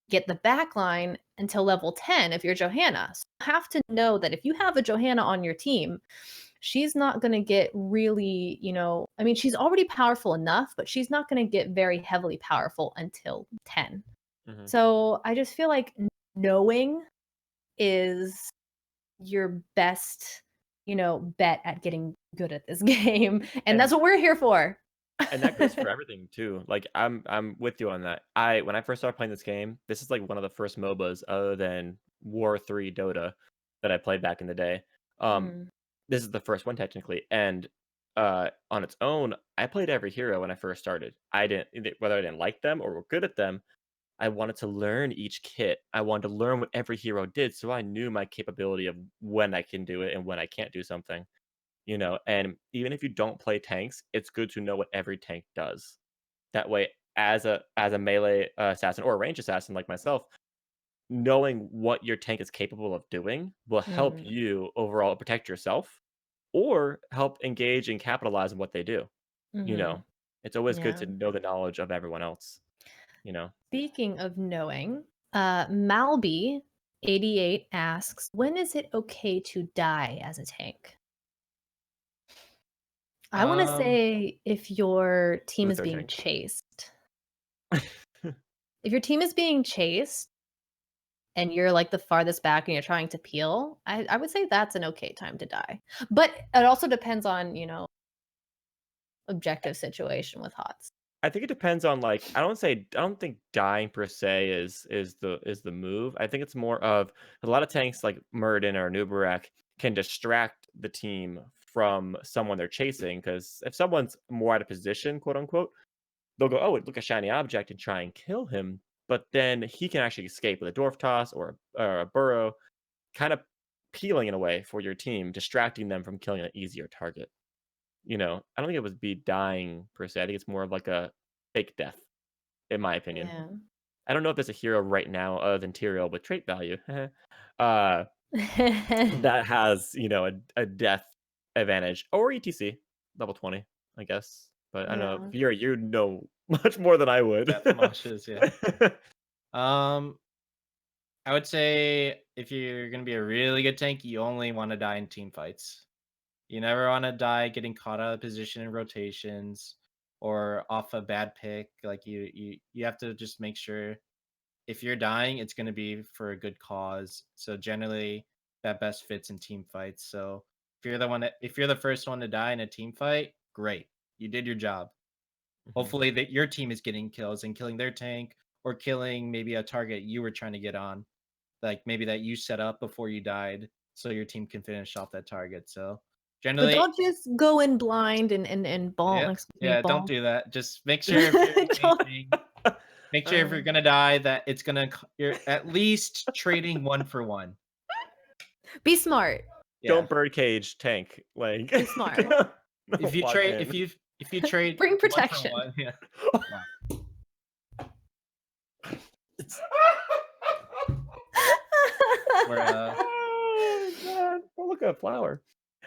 get the backline until level 10 if you're Johanna. So you have to know that if you have a Johanna on your team, she's not going to get really, I mean, she's already powerful enough, but she's not going to get very heavily powerful until 10. So I just feel like knowing is your best, bet at getting good at this game. And that's what we're here for. And that goes for everything too. Like I'm with you on that. When I first started playing this game, this is like one of the first MOBAs other than War 3 Dota that I played back in the day. This is the first one technically, and on its own, I played every hero when I first started. Whether I didn't like them or were good at them, I wanted to learn each kit. I wanted to learn what every hero did, so I knew my capability of when I can do it and when I can't do something. And even if you don't play tanks, it's good to know what every tank does. That way, as a melee assassin or a range assassin like myself, knowing what your tank is capable of doing will help you overall protect yourself or help engage and capitalize on what they do. It's always good to know the knowledge of everyone else. Speaking of knowing, Malby88 asks, when is it okay to die as a tank? I want to say if your team is being chased. If your team is being chased and you're like the farthest back and you're trying to peel, I would say that's an okay time to die. But it also depends on, objective situation with HotS. I think it depends on like I don't think dying per se is the move. I think it's more of a lot of tanks like Muradin or Nubarak can distract the team from someone they're chasing, because if someone's more out of position, quote unquote, they'll go, oh, look, a shiny object, and try and kill him. but then he can actually escape with a Dwarf Toss or a Burrow, kind of peeling in a way for your team, distracting them from killing an easier target. I don't think it would be dying per se. I think it's more of like a fake death, in my opinion. Yeah. I don't know if there's a hero right now other than Tyrael with trait value that has, a death advantage. Or ETC, level 20, I guess. But I don't know. Yeah. Fury, you know much more than I would. Death moshes, yeah. I would say if you're gonna be a really good tank, you only want to die in team fights. You never want to die getting caught out of position in rotations or off a bad pick. Like you have to just make sure if you're dying, it's going to be for a good cause. So generally, that best fits in team fights. So if you're the first one to die in a team fight, great, you did your job. Hopefully, that your team is getting kills and killing their tank or killing maybe a target you were trying to get on, like maybe that you set up before you died, so your team can finish off that target. So But generally, don't just go in blind and ball. yeah, Excuse me, yeah, don't ball. do that. Just make sure if you're Don't- engaging, make sure if you're gonna die that you're at least trading 1 for 1. Be smart. Yeah. Don't birdcage tank. Like, Be smart. If you lock trade, in. if you trade Bring 1 for protection. 1, yeah. We're Oh, God. Oh, look at a flower.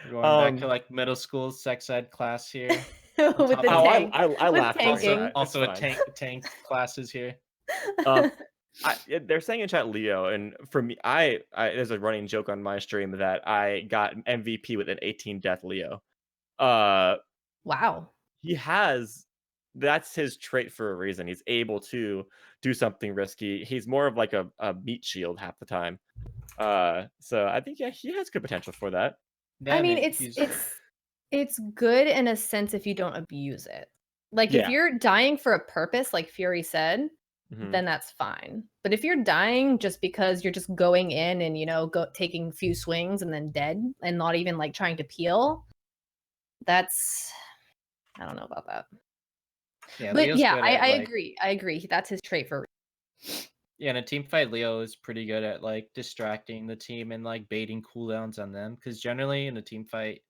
going back to like middle school sex ed class here. With the top of- tank. I With laughed. tanking. Also a It's fine. tank classes here. They're saying in chat Leo, and for me, I there's a running joke on my stream that I got MVP with an 18 death Leo. Wow. That's his trait for a reason. He's able to do something risky. He's more of like a meat shield half the time. So I think he has good potential for that. Yeah, I mean, he's- it's good in a sense if you don't abuse it. Like if Yeah. you're dying for a purpose, like Fury said, Mhm. then that's fine. But if you're dying just because you're just going in and taking a few swings and then dead and not even like trying to peel, I don't know about that. yeah, But Leo's yeah, good I at, like, agree. I agree. That's his trait for. Yeah, in a team fight, Leo is pretty good at like distracting the team and like baiting cooldowns on them. Because generally in a team fight,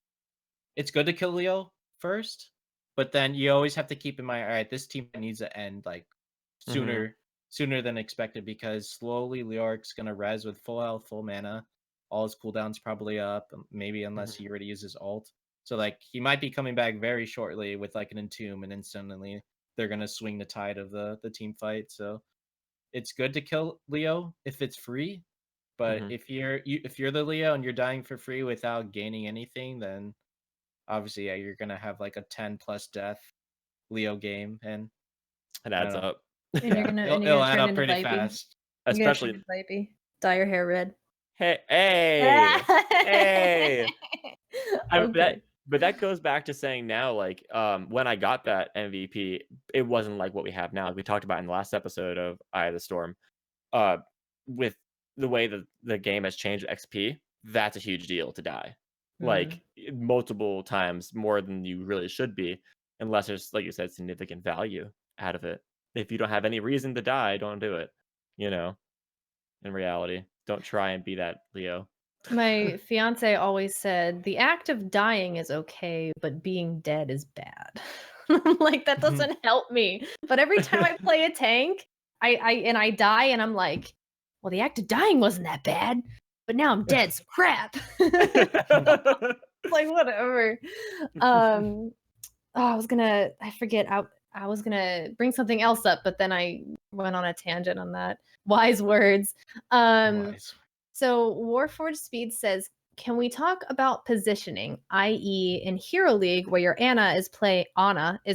it's good to kill Leo first, but then you always have to keep in mind, all right, this team needs to end like sooner than expected, because slowly Leoric's gonna res with full health, full mana, all his cooldowns probably up, maybe unless he already uses ult. So like he might be coming back very shortly with like an entomb, and instantly they're gonna swing the tide of the team fight. So it's good to kill Leo if it's free, but if you're the Leo and you're dying for free without gaining anything, then obviously you're gonna have like a 10 plus death Leo game, and It adds up. And you're gonna it'll add turn up into pretty Vipey. fast. Especially Vipey. Dye your hair red. hey. Okay. But that goes back to saying now, like, when I got that MVP, it wasn't like what we have now. We talked about in the last episode of Eye of the Storm. With the way that the game has changed XP, that's a huge deal to die. Like multiple times more than you really should be, unless there's, like you said, significant value out of it. If you don't have any reason to die, don't do it. In reality, don't try and be that Leo. My fiance always said the act of dying is okay, but being dead is bad. Like that doesn't help me. But every time I play a tank, I die and I'm like, well, the act of dying wasn't that bad, but now I'm dead, so crap. Like whatever. I forget. I was gonna bring something else up, but then I went on a tangent on that. Wise words. So Warforged Speed says, can we talk about positioning, i.e. in Hero League where your Ana is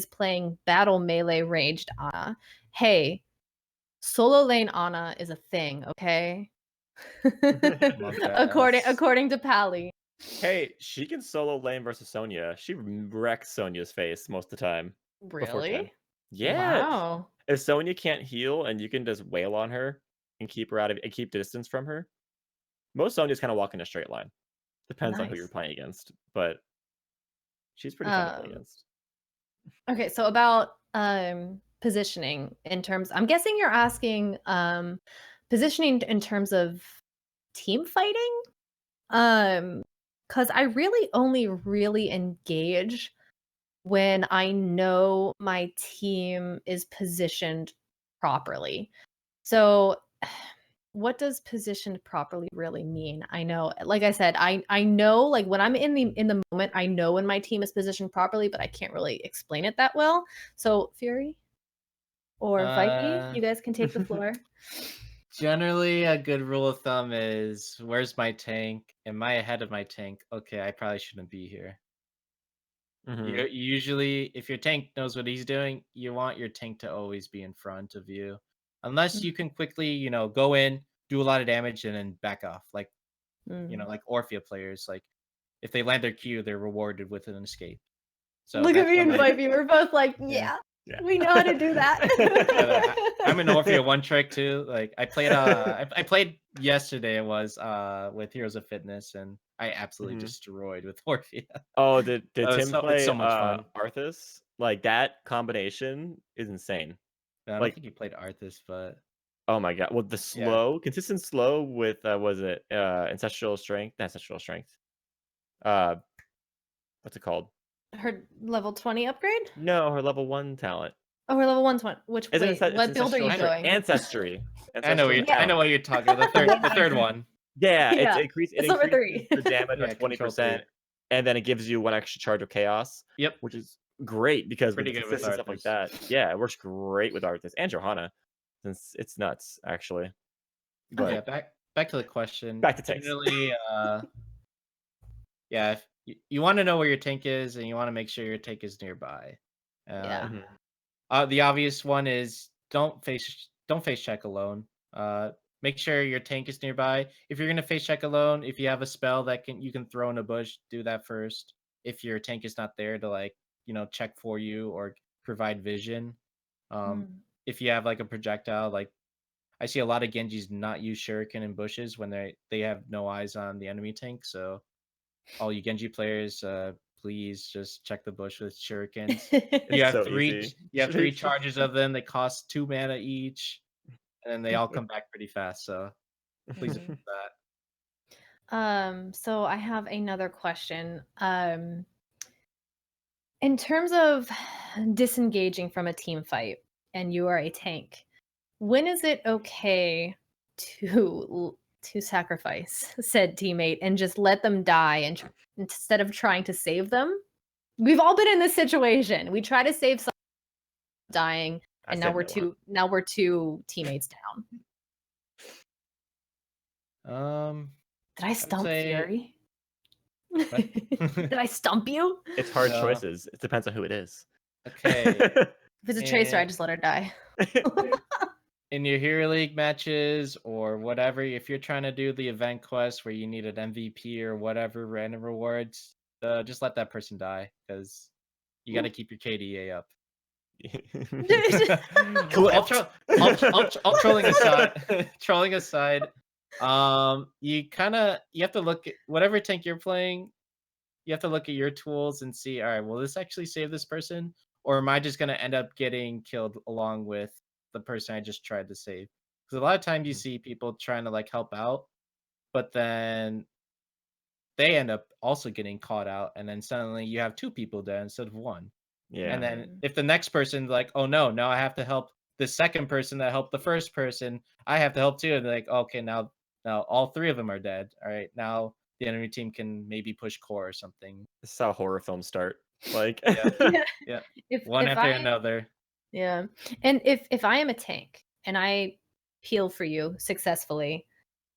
playing battle melee ranged Ana? Hey, solo lane Ana is a thing, okay? according to Pally. Hey, she can solo lane versus Sonya. She wrecks Sonya's face most of the time. Really? Yeah. Wow. If Sonya can't heal and you can just wail on her and keep her and keep distance from her, most Sonyas kind of walk in a straight line. Depends on who you're playing against, but she's pretty fun to play against. Okay, so about positioning in terms. I'm guessing you're asking positioning in terms of team fighting. Because I really only really engage when I know my team is positioned properly. So what does positioned properly really mean? I know, like I said, I know, like when I'm in the moment, I know when my team is positioned properly, but I can't really explain it that well. So Fury or Vipey, Uh, you guys can take the floor. Generally, a good rule of thumb is, where's my tank? Am I ahead of my tank? Okay, I probably shouldn't be here. Mhm. Usually, if your tank knows what he's doing, you want your tank to always be in front of you. Unless you can quickly, go in, do a lot of damage, and then back off. Like, Mm. like Orphea players, like if they land their Q, they're rewarded with an escape. So Look at that's me when and I, Vipey. We're both like, yeah. yeah, we know how to do that. I'm an Orphea one trick too. Like I played I played yesterday, it was with Heroes of Fitness, and I absolutely Mhm. destroyed with Orphea. Oh, did Tim It's play so much fun. Arthas? Like that combination is insane. I don't Like, think he played Arthas, but oh my god. Well, the yeah. consistent slow with was it ancestral strength? Not ancestral strength. Uh, what's it called? Her level 20 upgrade? No, her level 1 talent. Oh, her level 120. It's What build are ancestral you strength. doing? Ancestry. I know Ancestral Yeah. I know talent. what you're talking about. The third one. Yeah, Yeah, it it's number increases 3. the damage by Yeah, control 3. 20%, and then it gives you 1 extra charge of chaos, Yep. which is great because with Pretty the good with consistent stuff like Arthas. that, yeah, it works great with Arthas and Johanna, since it's nuts actually. But Yeah, back to the question. back to tanks. Generally, yeah, if you want to know where your tank is, and you want to make sure your tank is nearby. Yeah. Mhm. The obvious one is don't face check alone. Make sure your tank is nearby. If you're gonna face check alone, if you have a spell that you can throw in a bush, do that first. If your tank is not there to check for you or provide vision. Um, Mm. if you have like a projectile, like I see a lot of Genjis not use shuriken in bushes when they have no eyes on the enemy tank. So all you Genji players, please just check the bush with shurikens. You It's have so three. easy. You have 3 charges of them. They cost 2 mana each, and then they all come back pretty fast. So please do Mhm. that. So I have another question. In terms of disengaging from a team fight and you are a tank, when is it okay to sacrifice said teammate and just let them die and instead of trying to save them? We've all been in this situation. We try to save someone dying, I and said no one. now we're two teammates down. Did I I would stump say Fury? what? Did I stump you? It's hard No. choices. It depends on who it is. Okay. If it's a tracer, I And just let her die. in your Hero League matches or whatever, if you're trying to do the event quest where you need an MVP or whatever random rewards, just let that person die because you got to keep your KDA up. Clipped. All trolling aside, trolling aside, you have to look at whatever tank you're playing. You have to look at your tools and see, all right, will this actually save this person, or am I just gonna end up getting killed along with the person I just tried to save? Because a lot of times you see people trying to help out, but then they end up also getting caught out, and then suddenly you have 2 people dead instead of 1. And Yeah. then if the next person's like, "Oh no, now I have to help the second person that helped the first person. I have to help too." And they're like, "Okay, now all 3 of them are dead. All right, now the enemy team can maybe push core or something." This is how horror films start. Like Yeah, Yeah. yeah, one If after I another. Yeah. And if I am a tank and I peel for you successfully,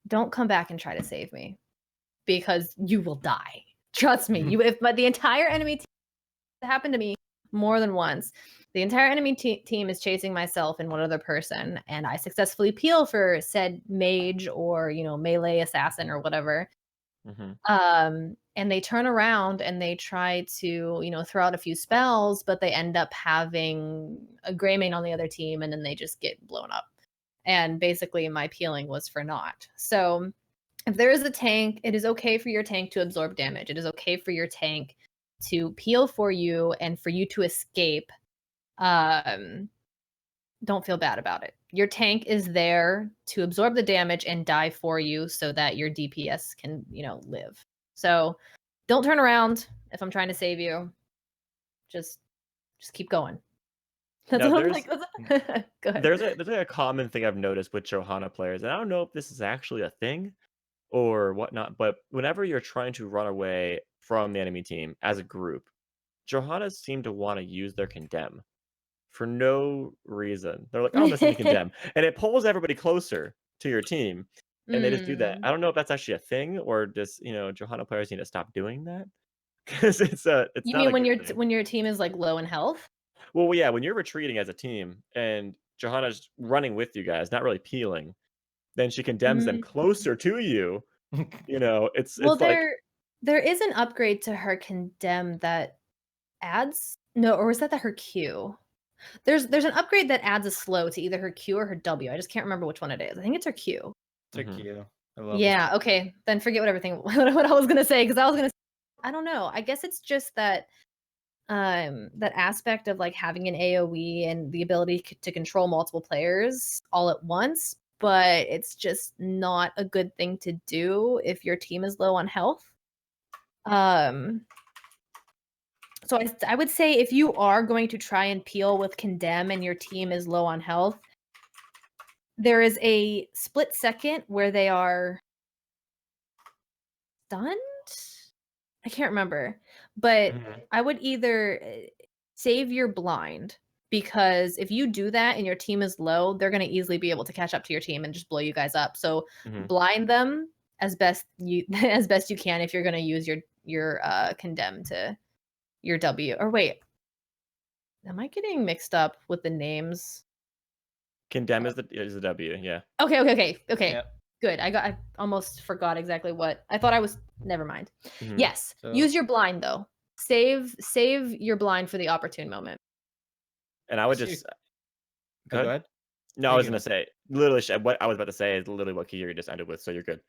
don't come back and try to save me because you will die. Trust me. But the entire enemy team happened to me more than once. The entire enemy team is chasing myself and one other person, and I successfully peel for said mage or melee assassin or whatever. Mhm. And they turn around and they try to throw out a few spells, but they end up having a Greymane on the other team, and then they just get blown up. And basically my peeling was for naught. So if there is a tank, it is okay for your tank to absorb damage. It is okay for your tank to peel for you and for you to escape. don't feel bad about it. Your tank is there to absorb the damage and die for you so that your DPS can, live. So don't turn around if I'm trying to save you. Just keep going. That's Now what I'm there's like. Go ahead. there's a common thing I've noticed with Johanna players, and I don't know if this is actually a thing or whatnot, but whenever you're trying to run away from the enemy team as a group, Johannas seem to want to use their condemn for no reason. They're like, "Oh, I'm gonna send a condemn," and it pulls everybody closer to your team, and they just do that. Mm. I don't know if that's actually a thing or just Johanna players need to stop doing that because it's You not mean a when good your thing. when your team is like low in health? Well, yeah, when you're retreating as a team and Johanna's running with you guys, not really peeling, then she condemns them Mm. closer to you. Well, It's like there is an upgrade to her condemn that adds no, or is that her Q? There's an upgrade that adds a slow to either her Q or her W. I just can't remember which one it is. I think it's her Q. Took mhm. you. I love this. Yeah, okay. Then forget what everything what I was gonna say, because I was gonna I don't know. I guess it's just that that aspect of like having an AoE and the ability to control multiple players all at once, but it's just not a good thing to do if your team is low on health. So I would say if you are going to try and peel with condemn and your team is low on health, there is a split second where they are stunned. I can't remember, but Mhm. I would either save your blind, because if you do that and your team is low, they're going to easily be able to catch up to your team and just blow you guys up. So Mhm. blind them as best you as best you can if you're going to use your condemn to your W. Or wait, am I getting mixed up with the names? Condemn is the W, yeah. Okay. Yep. Good. I almost forgot exactly what I thought I was. Never mind. Mhm. Yes, So use your blind though. Save your blind for the opportune moment. And I I would see. just Oh, go go ahead. ahead. No, No, I you was can gonna go. say literally what I was about to say is literally what Kagirii just ended with, so you're good.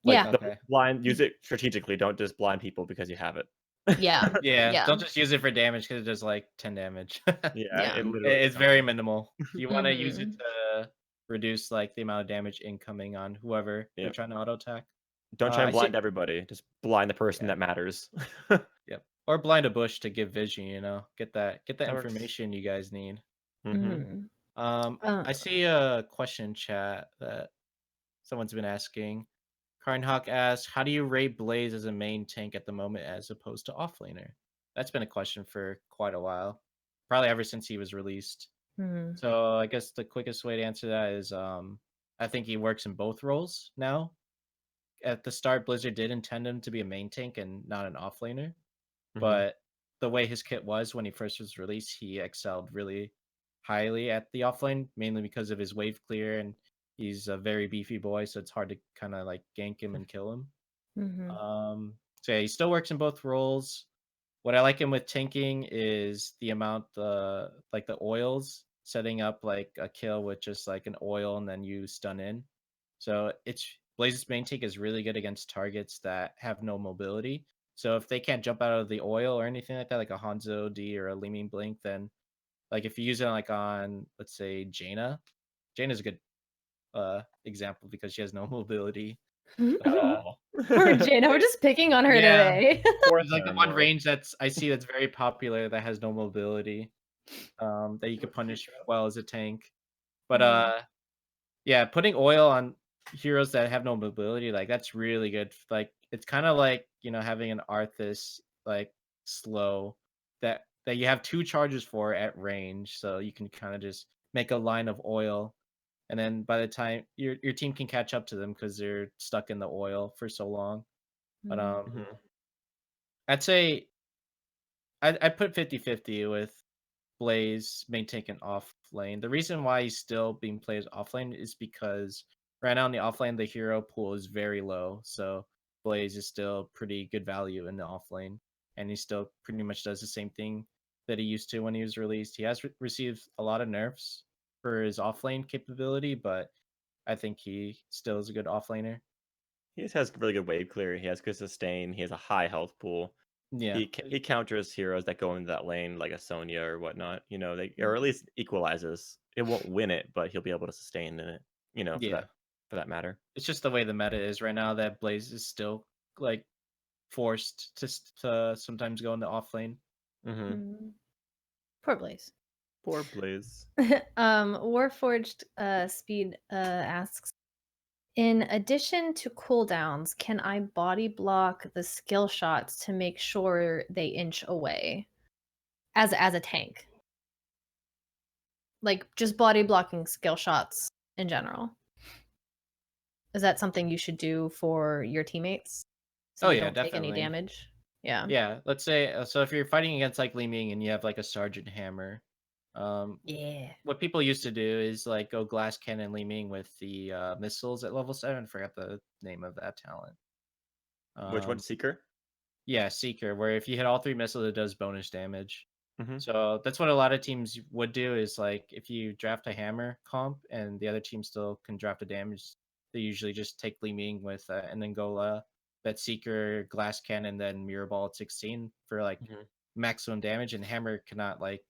Like Yeah. the Okay. blind, use it strategically. Don't just blind people because you have it. Yeah. Yeah, Yeah. don't just use it for damage because it does like 10 damage. Yeah, Yeah. it literally is It's very nothing. minimal. You want to use it Mhm. to reduce like the amount of damage incoming on whoever they're Yeah. trying to auto attack. Don't try I and see. blind everybody. Just blind the person Yeah. that matters. Yep. Or blind a bush to give vision. Get that That works. information you guys need. Mhm. Mhm. I see a question chat that someone's been asking. Karnhawk asks, "How do you rate Blaze as a main tank at the moment as opposed to offlaner?" That's been a question for quite a while, probably ever since he was released. Mhm. So I guess the quickest way to answer that is, I think he works in both roles now. At the start, Blizzard did intend him to be a main tank and not an offlaner, Mhm. but the way his kit was when he first was released, he excelled really highly at the offlane, mainly because of his wave clear, and he's a very beefy boy, so it's hard to kind of like gank him and kill him. Mhm. So yeah, he still works in both roles. What I like him with tanking is the amount, like the oils, setting up like a kill with just like an oil and then you stun in. So it's Blaze's main tank is really good against targets that have no mobility. So if they can't jump out of the oil or anything like that, like a Hanzo D or a Leaming Blink, then like if you use it like on, let's say, Jaina's a good example because she has no mobility. Uh Aw. Poor Jaina, we're just picking on her yeah, today. Poor there's like the one Thermal. range I see that's very popular that has no mobility, that you could punish well as a tank. But Mhm. yeah, putting oil on heroes that have no mobility, like that's really good. Like it's kind of like having an Arthas like slow that you have two charges for at range, so you can kind of just make a line of oil, and then by the time your team can catch up to them because they're stuck in the oil for so long. But Mhm. Mhm. I'd say I'd put 50-50 with Blaze main tank and off lane. The reason why he's still being played as off lane is because right now in the off lane the hero pool is very low. So Blaze is still pretty good value in the off lane. And he still pretty much does the same thing that he used to when he was released. He has received a lot of nerfs for his off lane capability, but I think he still is a good off laner. He just has really good wave clear. He has good sustain. He has a high health pool. Yeah. He counters heroes that go into that lane like a Sonya or whatnot. They or at least equalizes it won't win it, but he'll be able to sustain in it. Yeah, For that matter. it's just the way the meta is right now that Blaze is still like forced to sometimes go into off lane. Mm-hmm. Mm. Poor Blaze. Poor Blaze. Warforged Speed asks, in addition to cooldowns, can I body block the skill shots to make sure they inch away as a tank? Like just body blocking skill shots in general. Is that something you should do for your teammates so Oh they yeah, don't take any definitely. damage? Yeah. Yeah, let's say so if you're fighting against like Li Ming and you have like a Sergeant Hammer, Yeah. what people used to do is like go glass cannon Li Ming with the missiles at level 7. I forgot the name of that talent. Which one? Um, Seeker? yeah, Seeker, where if you hit all 3 missiles, it does bonus damage. Mm-hmm. So that's what a lot of teams would do is like if you draft a hammer comp and the other team still can draft a damage, they usually just take Li Ming with and then go that Seeker glass cannon then mirror ball at 16 for like Mm-hmm. maximum damage, and hammer cannot like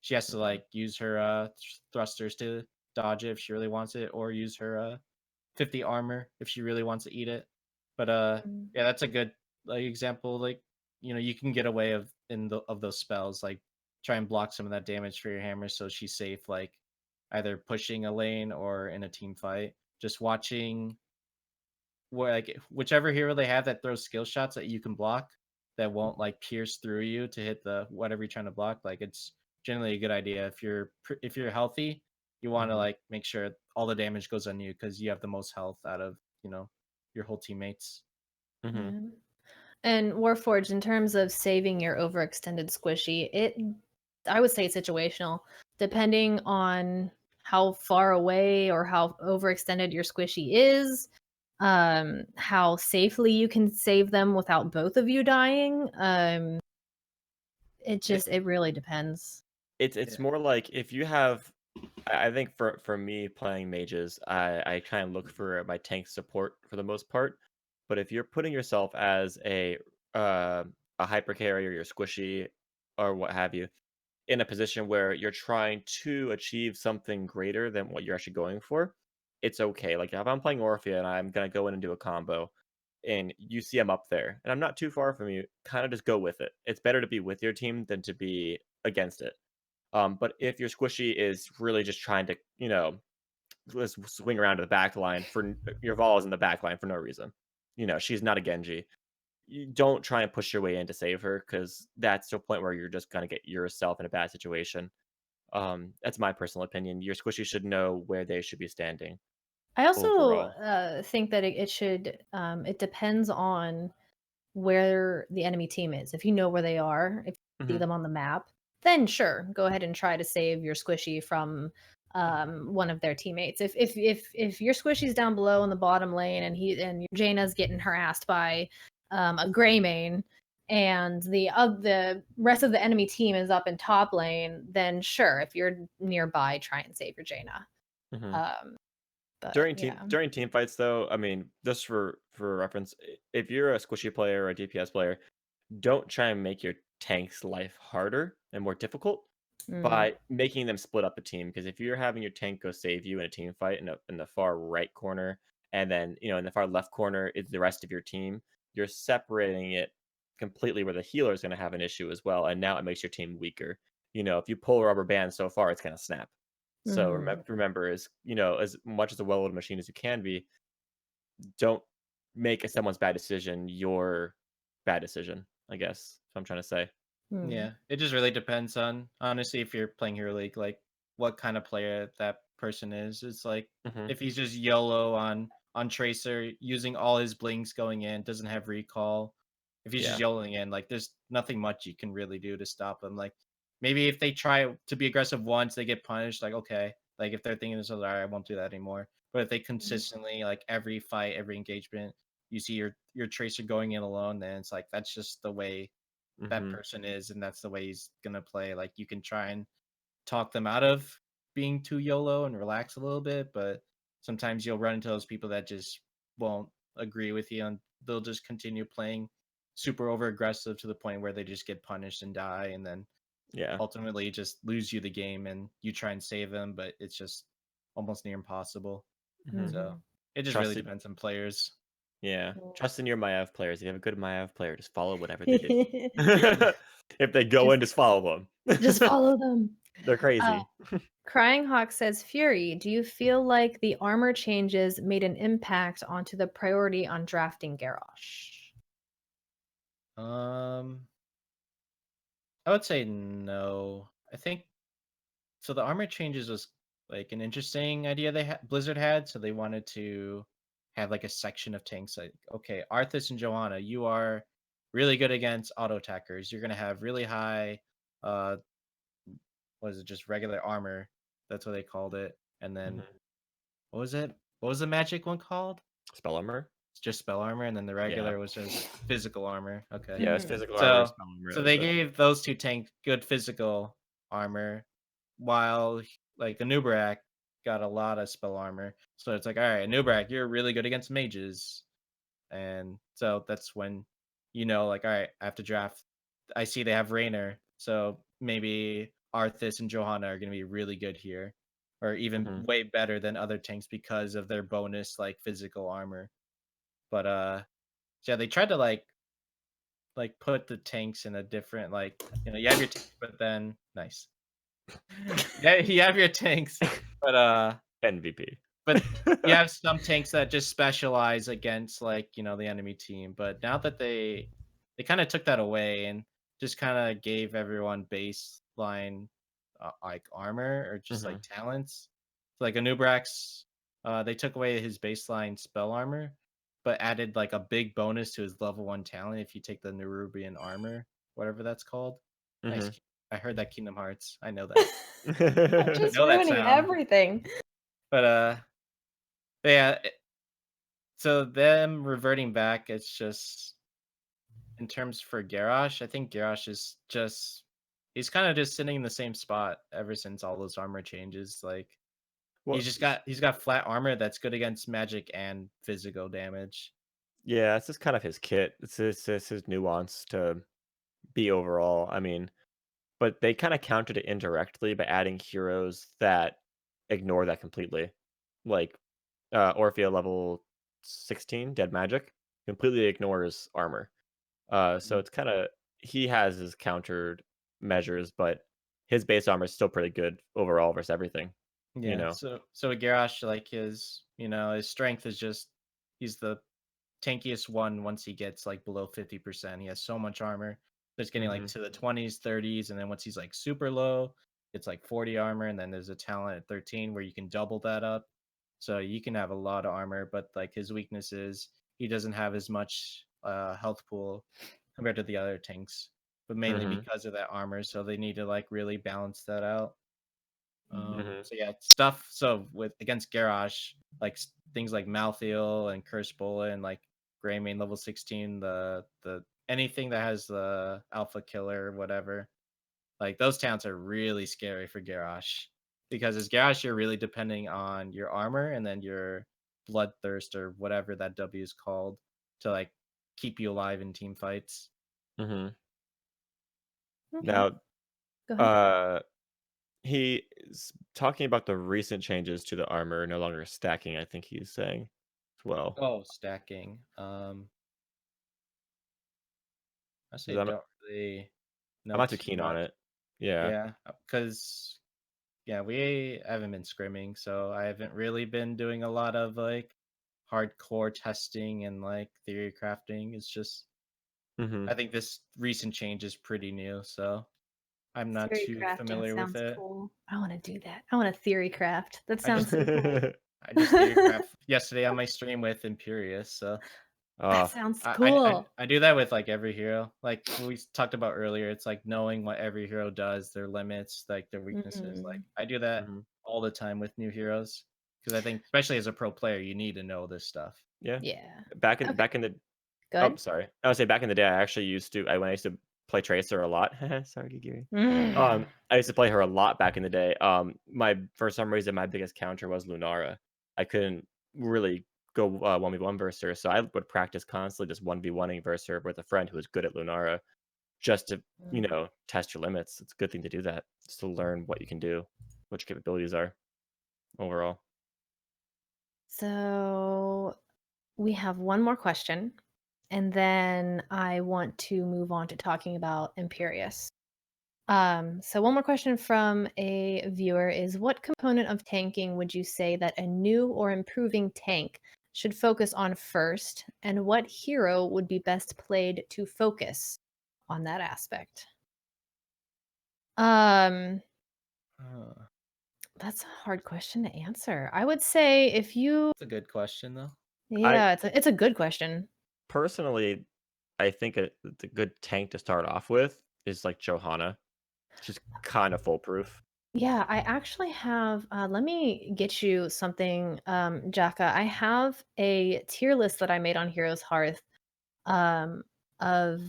she has to like use her thrusters to dodge it if she really wants it, or use her 50 armor if she really wants to eat it. But Mm. yeah, that's a good like example. Like you can get away of those spells, like try and block some of that damage for your hammer so she's safe, like either pushing a lane or in a team fight. Just watching where like whichever hero they have that throws skill shots that you can block that won't like pierce through you to hit the whatever you're trying to block. Like it's generally a good idea if you're healthy. You want to Mm-hmm. like make sure all the damage goes on you because you have the most health out of your whole teammates. Mm-hmm. Yeah. And Warforged, in terms of saving your overextended squishy, I would say situational, depending on how far away or how overextended your squishy is, how safely you can save them without both of you dying. It really depends. It's Yeah. more like if you have. I think for me playing mages, I try and look for my tank support for the most part. But if you're putting yourself as a hyper carrier, you're squishy, or what have you, in a position where you're trying to achieve something greater than what you're actually going for, it's okay. Like if I'm playing Orphea and I'm gonna go in and do a combo, and you see I'm up there, and I'm not too far from you, kind of just go with it. It's better to be with your team than to be against it. But if your squishy is really just trying to, just swing around to the back line your Vol is in the back line for no reason. She's not a Genji. You don't try and push your way in to save her because that's to a point where you're just gonna get yourself in a bad situation. That's my personal opinion. Your squishy should know where they should be standing I also overall. think that it should, it depends on where the enemy team is. If you know where they are, if you see Hmm. them on the map, then sure, go ahead and try to save your squishy from one of their teammates. If your squishy's down below in the bottom lane and your Jaina's getting harassed by a Greymane, and the rest of the enemy team is up in top lane, then sure, if you're nearby, try and save your Jaina. Hmm. Um, but During yeah. team fights, though, I mean, just for reference, if you're a squishy player or a DPS player, don't try and make your tank's life harder and more difficult Mm. by making them split up a team. Because if you're having your tank go save you in a team fight in the far right corner, and then in the far left corner is the rest of your team, you're separating it completely where the healer is going to have an issue as well, and now it makes your team weaker. If you pull a rubber band so far, it's going to snap. So Mm. remember, as much as a well-oiled machine as you can be, don't make someone's bad decision your bad decision. I guess what I'm trying to say. Mm. Yeah, it just really depends on honestly if you're playing Hero League, like what kind of player that person is. It's like Hmm. if he's just YOLO on Tracer, using all his blinks going in, doesn't have recall. If he's just Yeah. YOLOing in, like there's nothing much you can really do to stop him. Like maybe if they try to be aggressive once, they get punished. Like okay, like if they're thinking to themselves, all right, I won't do that anymore. But if they consistently like every fight, every engagement, you see your Tracer going in alone, then it's like that's just the way that Hmm. person is, and that's the way he's gonna play. Like you can try and talk them out of being too YOLO and relax a little bit, but sometimes you'll run into those people that just won't agree with you, and they'll just continue playing super over aggressive to the point where they just get punished and die, and then Yeah. ultimately just lose you the game, and you try and save them, but it's just almost near impossible. Mhm. So it just really Trust it. depends on players. Yeah. Cool. Trust in your Maiev players. If you have a good Maiev player, just follow whatever they do. If they go in, just follow them. Just follow them. They're crazy. Crying Hawk says, Fury, do you feel like the armor changes made an impact onto the priority on drafting Garrosh? I would say no. I think so. The armor changes was like an interesting idea Blizzard had. So they wanted to have like a section of tanks. Like, okay, Arthas and Joanna, you are really good against auto attackers. You're gonna have really high, uh, was it just regular armor? That's what they called it. And then Mhm. what was it? What was the magic one called? Spell armor. It's just spell armor, and then the Yeah. regular was just physical armor. Okay. Yeah, it's Mhm. physical armor, So spell armor. so That was they it. gave those two tanks good physical armor, while like Anub'arak got a lot of spell armor. So it's like, all right, Anub'arak, you're really good against mages, and so that's when like, all right, I have to draft. I see they have Raynor, so maybe Arthas and Johanna are going to be really good here, or even Mhm. way better than other tanks because of their bonus like physical armor. But yeah, they tried to like put the tanks in a different you have your tanks, but then nice. Yeah, you have your tanks, but MVP. but you have some tanks that just specialize against the enemy team. But now that they kind of took that away and just kind of gave everyone baseline like armor or just like Mhm. talents. So, like Anub'arak's, they took away his baseline spell armor, but added like a big bonus to his level 1 talent if you take the Nerubian armor, whatever that's called. Nice. Mhm. I heard that Kingdom Hearts. I know that. I Just know that ruining sound. everything. But yeah, so them reverting back, it's just in terms for Garrosh, I think Garrosh is just he's kind of just sitting in the same spot ever since all those armor changes. Like Well, he's got flat armor that's good against magic and physical damage. yeah, it's just kind of his kit. It's his nuance to be overall. I mean, but they kind of countered it indirectly by adding heroes that ignore that completely. Like Orphea level 16, Dead Magic, completely ignores armor. So Mhm. it's kind of he has his countered measures, but his base armor is still pretty good overall versus everything. You Yeah, know. so with Garrosh, like his strength is just he's the tankiest one once he gets like below 50%. He has so much armor. That's getting like Hmm. to the 20s, 30s, and then once he's like super low, it's like 40 armor, and then there's a talent at 13 where you can double that up. So you can have a lot of armor, but like his weakness is he doesn't have as much health pool compared to the other tanks, but mainly Hmm. because of that armor. So they need to like really balance that out. Mhm. Hmm. So yeah, stuff. So with against Garrosh, like things like Malthael and Curse Bola and like Greymane level 16, the anything that has the Alpha Killer, whatever, like those talents are really scary for Garrosh because as Garrosh, you're really depending on your armor and then your Bloodthirst or whatever that W is called to like keep you alive in team fights. Hmm. Okay. Now, Go ahead. uh, he is talking about the recent changes to the armor, no longer stacking. I think he's saying as well. Oh, stacking. I 'Cause say don't really I'm know not too too keen on much. it. Yeah. Yeah, because yeah, we haven't been scrimming, so I haven't really been doing a lot of like hardcore testing and like theory crafting. It's just Hmm. I think this recent change is pretty new, so I'm not Theory too crafting familiar with sounds it. cool. I want to do that. I want to theory craft. That I sounds just so cool. I just theory craft yesterday on my stream with Imperius, so That uh, sounds I cool. I do that with like every hero. Like we talked about earlier, it's like knowing what every hero does, their limits, like their weaknesses. Like Mhm. I do that mhm. all the time with new heroes because I think, especially as a pro player, you need to know this stuff. Yeah. Yeah. Okay. Back in the Go Oh, ahead. sorry. I would say back in the day, I actually used to when I used to play Tracer a lot. Sorry, Kagirii. Mm. I used to play her a lot back in the day. For some reason, my biggest counter was Lunara. I couldn't really go 1v1 versus her, so I would practice constantly just 1v1ing versus her with a friend who was good at Lunara. just to, test your limits. It's a good thing to do that, just to learn what you can do, what your capabilities are overall. So we have one more question, and then I want to move on to talking about Imperius. So one more question from a viewer is, what component of tanking would you say that a new or improving tank should focus on first, and what hero would be best played to focus on that aspect? Um, Uh, that's a hard question to answer. I would say if you, That's a good question, though. I yeah, it's a good question. personally, I think the good tank to start off with is like Johanna. She's kind of foolproof. Yeah, I actually have, let me get you something, Jaka. I have a tier list that I made on Heroes Hearth, um, of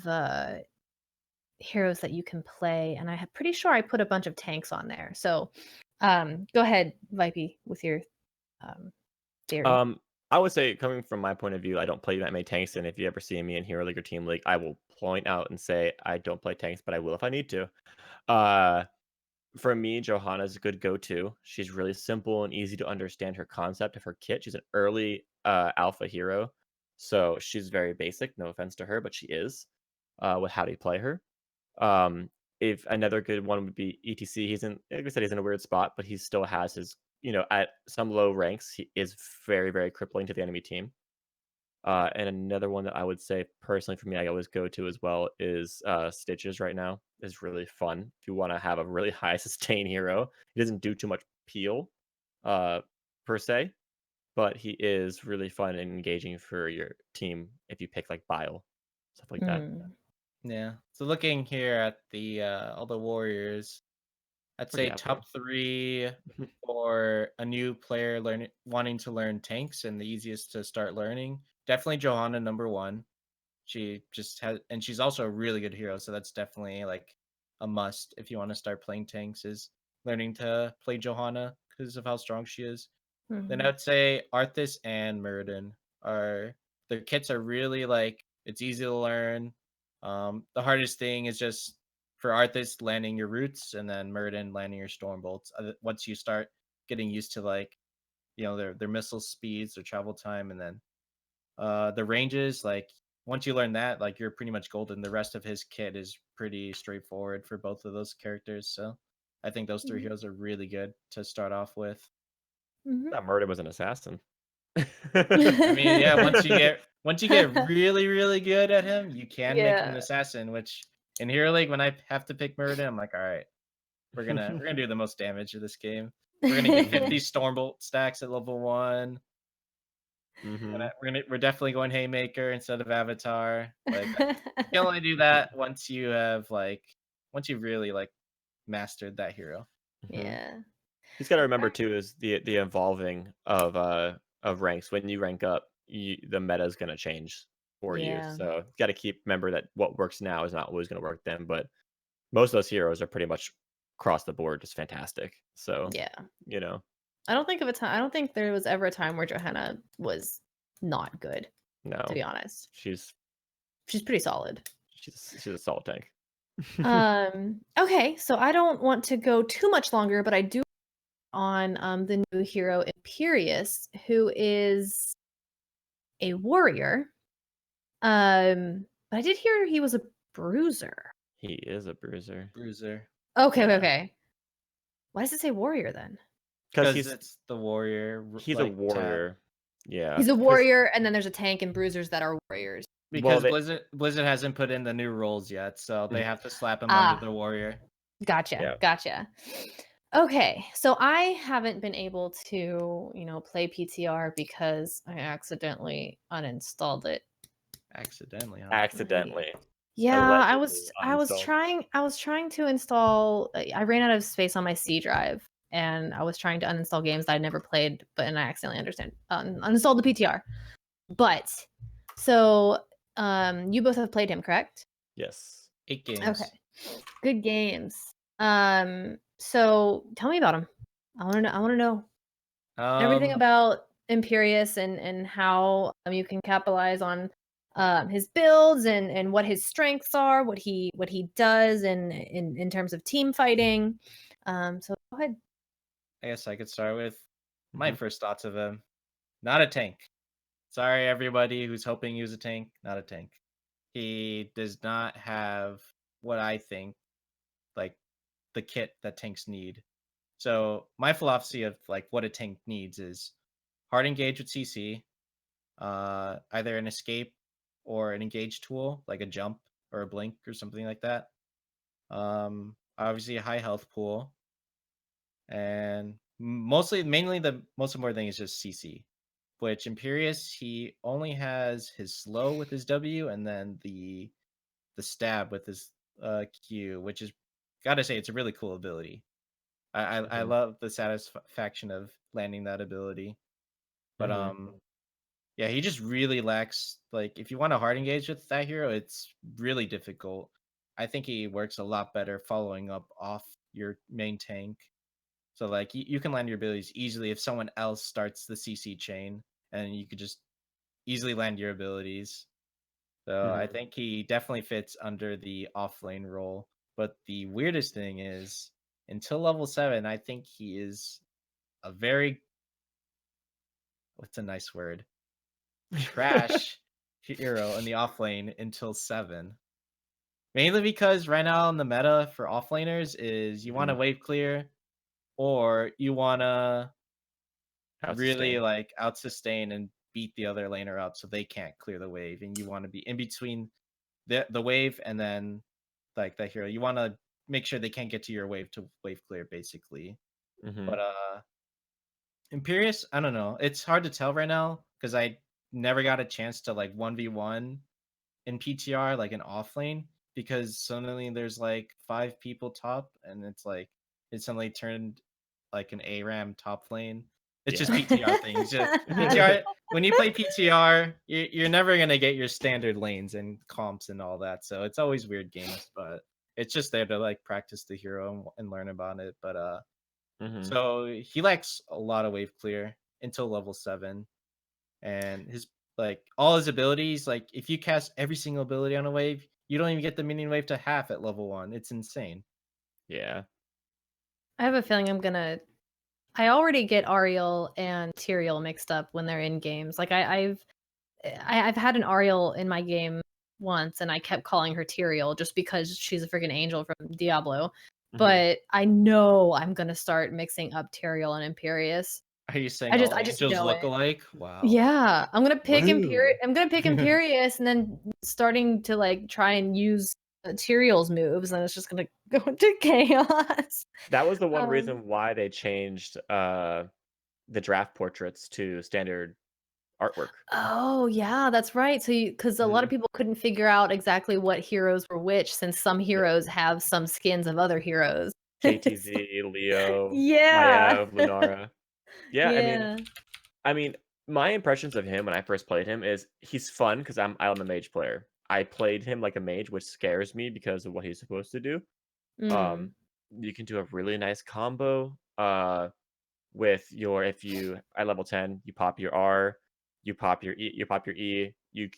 heroes that you can play, and I'm pretty sure I put a bunch of tanks on there. So, go ahead, Vipey, with your um, theory. I would say, coming from my point of view, I don't play that many tanks, and if you ever see me in Hero League or Team League, I will point out and say I don't play tanks, but I will if I need to. Uh, for me, Johanna's a good go-to. She's really simple and easy to understand her concept of her kit. She's an early alpha hero, so she's very basic. No offense to her, but she is. With how do you play her? Um, if another good one would be ETC. He's in, like I said, he's in a weird spot, but he still has his, at some low ranks, he is very, very crippling to the enemy team. And another one that I would say personally for me, I always go to as well is Stitches right now is really fun. If you want to have a really high sustain hero, he doesn't do too much peel uh, per se, but he is really fun and engaging for your team if you pick like Bile, stuff like that. Hmm. Yeah. So looking here at the all the warriors, I'd Pretty say accurate. top 3 for a new player wanting to learn tanks and the easiest to start learning. Definitely Johanna number 1. She just has, and she's also a really good hero, so that's definitely like a must if you want to start playing tanks, is learning to play Johanna because of how strong she is. Then Hmm. I'd say Arthas and Muradin are, their kits are really like, it's easy to learn. The hardest thing is just for Arthas landing your roots, and then Muradin landing your storm bolts. Once you start getting used to like, their missile speeds, their travel time, and then the ranges, like once you learn that, like you're pretty much golden. The rest of his kit is pretty straightforward for both of those characters. So I think those 3 heroes are really good to start off with. Hmm. That murder was an assassin. I mean, yeah, once you get really, really good at him, you can make him an Yeah. assassin, which in Hero League, when I have to pick Muradin, I'm like, all right, we're gonna do the most damage of this game. We're gonna get 50 Stormbolt stacks at level 1. Hmm. We're definitely going Haymaker instead of Avatar. But you can only do that once you've really like mastered that hero. Hmm. Yeah. He's got to remember too is the evolving of ranks. When you rank up, the meta is going to change for you. Yeah. So you got to remember that what works now is not always going to work then. But most of those heroes are pretty much across the board just fantastic. So Yeah. you know, I don't think there was ever a time where Johanna was not good, to no, be honest. she's She's pretty solid. she's a salt tank. Okay, so I don't want to go too much longer, but I do on the new hero Imperius, who is a warrior. But I did hear he was a bruiser. He is a bruiser Bruiser. Okay, Yeah. okay. Why does it say warrior then? because Because it's the warrior he's a like tab. warrior. Yeah, He's a 'cause- warrior, and then there's a tank and bruisers that are warriors. well, Because Blizzard hasn't put in the new roles yet, so they have to slap him under Ah, the warrior. gotcha, yeah. gotcha. Okay, so I haven't been able to, play PTR because I accidentally uninstalled it. Accidentally, huh? Accidentally, Yeah, allegedly I was uninstalled. trying to install. I ran out of space on my C drive, and I was trying to uninstall games that I'd never played, and I accidentally uninstalled the PTR. But so, you both have played him, correct? Yes. 8 games. Okay, good games. So tell me about him. I want to know. I want to know everything Um, about Imperius and how you can capitalize on his builds and what his strengths are, what he does in terms of team fighting. So go ahead. I guess I could start with my Mhm. first thoughts of him. Not a tank. Sorry, everybody who's hoping he was a tank. Not a tank. He does not have what I think, like, the kit that tanks need. So my philosophy of like what a tank needs is hard engage with CC, either an escape or an engage tool like a jump or a blink or something like that. Obviously a high health pool, and mainly the most important thing is just CC. Which Imperius he only has his slow with his W and then the stab with his Q, which is gotta say it's a really cool ability. I Mhm. love the satisfaction of landing that ability. But Mhm. yeah, he just really lacks like if you want to hard engage with that hero, it's really difficult. I think he works a lot better following up off your main tank. So like you can land your abilities easily if someone else starts the CC chain and you could just easily land your abilities. So I Mhm. think he definitely fits under the off lane role. But the weirdest thing is until level 7, I think he is a very what's a nice word? Trash hero in the off lane until 7. Mainly because right now in the meta for offlaners is you want to Mhm. wave clear or you want to How really sustain. like out sustain and beat the other laner up so they can't clear the wave, and you want to be in between the wave and then like the hero. You want to make sure they can't get to your wave to wave clear basically. Mhm. But Imperius, I don't know. It's hard to tell right now because I never got a chance to like 1v1 in PTR like an off lane because suddenly there's like 5 people top and it's like it suddenly turned like an ARAM top lane. It's just Yeah. PTR things. Just PTR when you play PTR, you're never gonna get your standard lanes and comps and all that. So it's always weird games, but it's just there to like practice the hero and learn about it. But Mhm. so he lacks a lot of wave clear until level 7, and his like all his abilities, like if you cast every single ability on a wave, you don't even get the minion wave to half at level 1. It's insane. Yeah. I have a feeling I already get Ariel and Tyrael mixed up when they're in games. Like I've had an Ariel in my game once, and I kept calling her Tyrael just because she's a freaking angel from Diablo. Mhm. But I know I'm gonna start mixing up Tyrael and Imperius. Are you saying all I just angels know look it. alike? Wow. Yeah, Woo. I'm gonna pick Imperius, and then starting to like try and use Tyrael's moves, and it's just gonna go into chaos. That was the one Um, reason why they changed the draft portraits to standard artwork. Oh, yeah, that's right. So because a lot of Mhm. people couldn't figure out exactly what heroes were which, since some Yeah. heroes have some skins of other heroes. So KTZ, Leo, yeah. Maiev, Lunara. Yeah, Yeah. I mean, my impressions of him when I first played him is he's fun because I'm a mage player. I played him like a mage, which scares me because of what he's supposed to do. Mm. Um, you can do a really nice combo. With your if you at level 10, you pop your R, you pop your E, you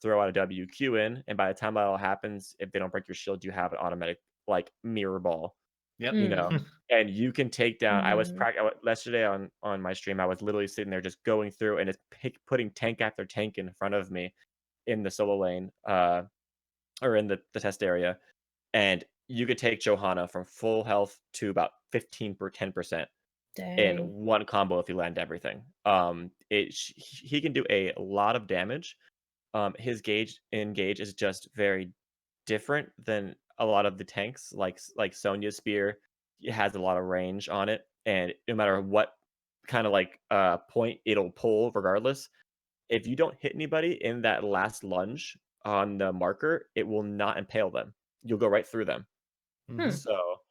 throw out a W, Q in, and by the time that all happens, if they don't break your shield, you have an automatic like mirror ball, Yep. you know, Mm. and you can take down. Mhm. Yesterday on my stream. I was literally sitting there just going through and just putting tank after tank in front of me in the solo lane, or in the test area, and you could take Johanna from full health to about 15 per 10% in Dang. one combo if you land everything. He can do a lot of damage. His gauge is just very different than a lot of the tanks, like Sonya's spear. It has a lot of range on it, and no matter what kind of like point it'll pull, regardless. If you don't hit anybody in that last lunge on the marker, it will not impale them. You'll go right through them. Hmm. Hmm. So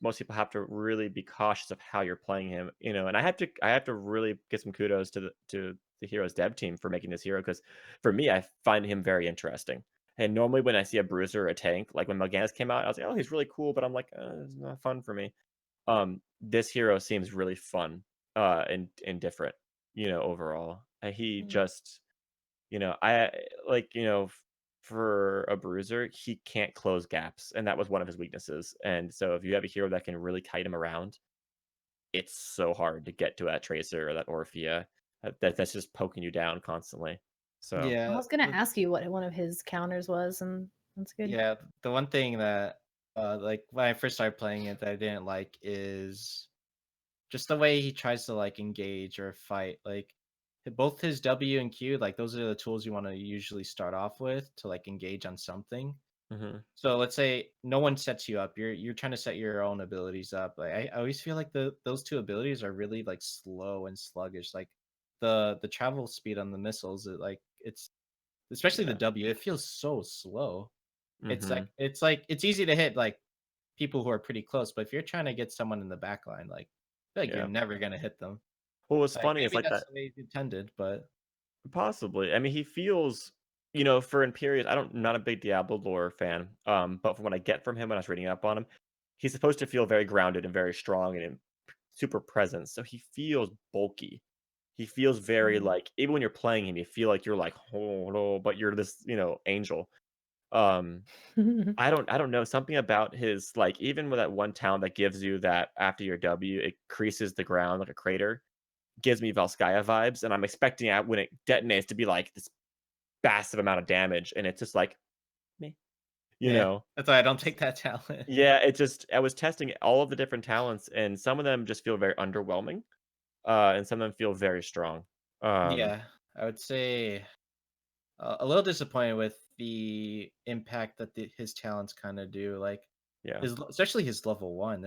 most people have to really be cautious of how you're playing him, and I have to really give some kudos to the Heroes dev team for making this hero because for me, I find him very interesting. And normally when I see a bruiser or a tank, like when Mal'Ganis came out, I was like, oh, he's really cool, but I'm like, it's not fun for me. This hero seems really fun, and different, overall. He Mm. just I like, for a bruiser, he can't close gaps, and that was one of his weaknesses. And so if you have a hero that can really kite him around, it's so hard to get to that Tracer or that Orphea that's just poking you down constantly. So I Yeah, was gonna ask you what one of his counters was, and that's good. yeah. The one thing that, like when I first started playing it, that I didn't like is just the way he tries to like engage or fight. Like both his W and Q, like those are the tools you want to usually start off with to like engage on something. mhm, So let's say no one sets you up. You're trying to set your own abilities up. Like I always feel like those two abilities are really like slow and sluggish. Like the travel speed on the missiles, it's especially the yeah, W. It feels so slow. mhm, It's easy to hit like people who are pretty close, but if you're trying to get someone in the back line, like I feel like you're yeah. never gonna hit them. Well, what's Like funny is maybe like that's that. the way it's intended, but Possibly. I mean, he feels, for Imperius, not a big Diablo lore fan, but from what I get from him when I was reading up on him, he's supposed to feel very grounded and very strong and super present. So he feels bulky. He feels very Mm. like even when you're playing him, you feel like you're like, oh no, but you're this, angel. Um, I don't know. Something about his like even with that one talent that gives you that after your W, it creases the ground like a crater gives me Valskaya vibes, and I'm expecting it when it detonates to be like this massive amount of damage, and it's just like, meh, you yeah, know? that's why I don't take that talent. Yeah, it just I was testing all of the different talents, and some of them just feel very underwhelming, and some of them feel very strong. Um, Yeah, I would say a little disappointed with the impact that his talents kind of do. Like yeah, especially his level one.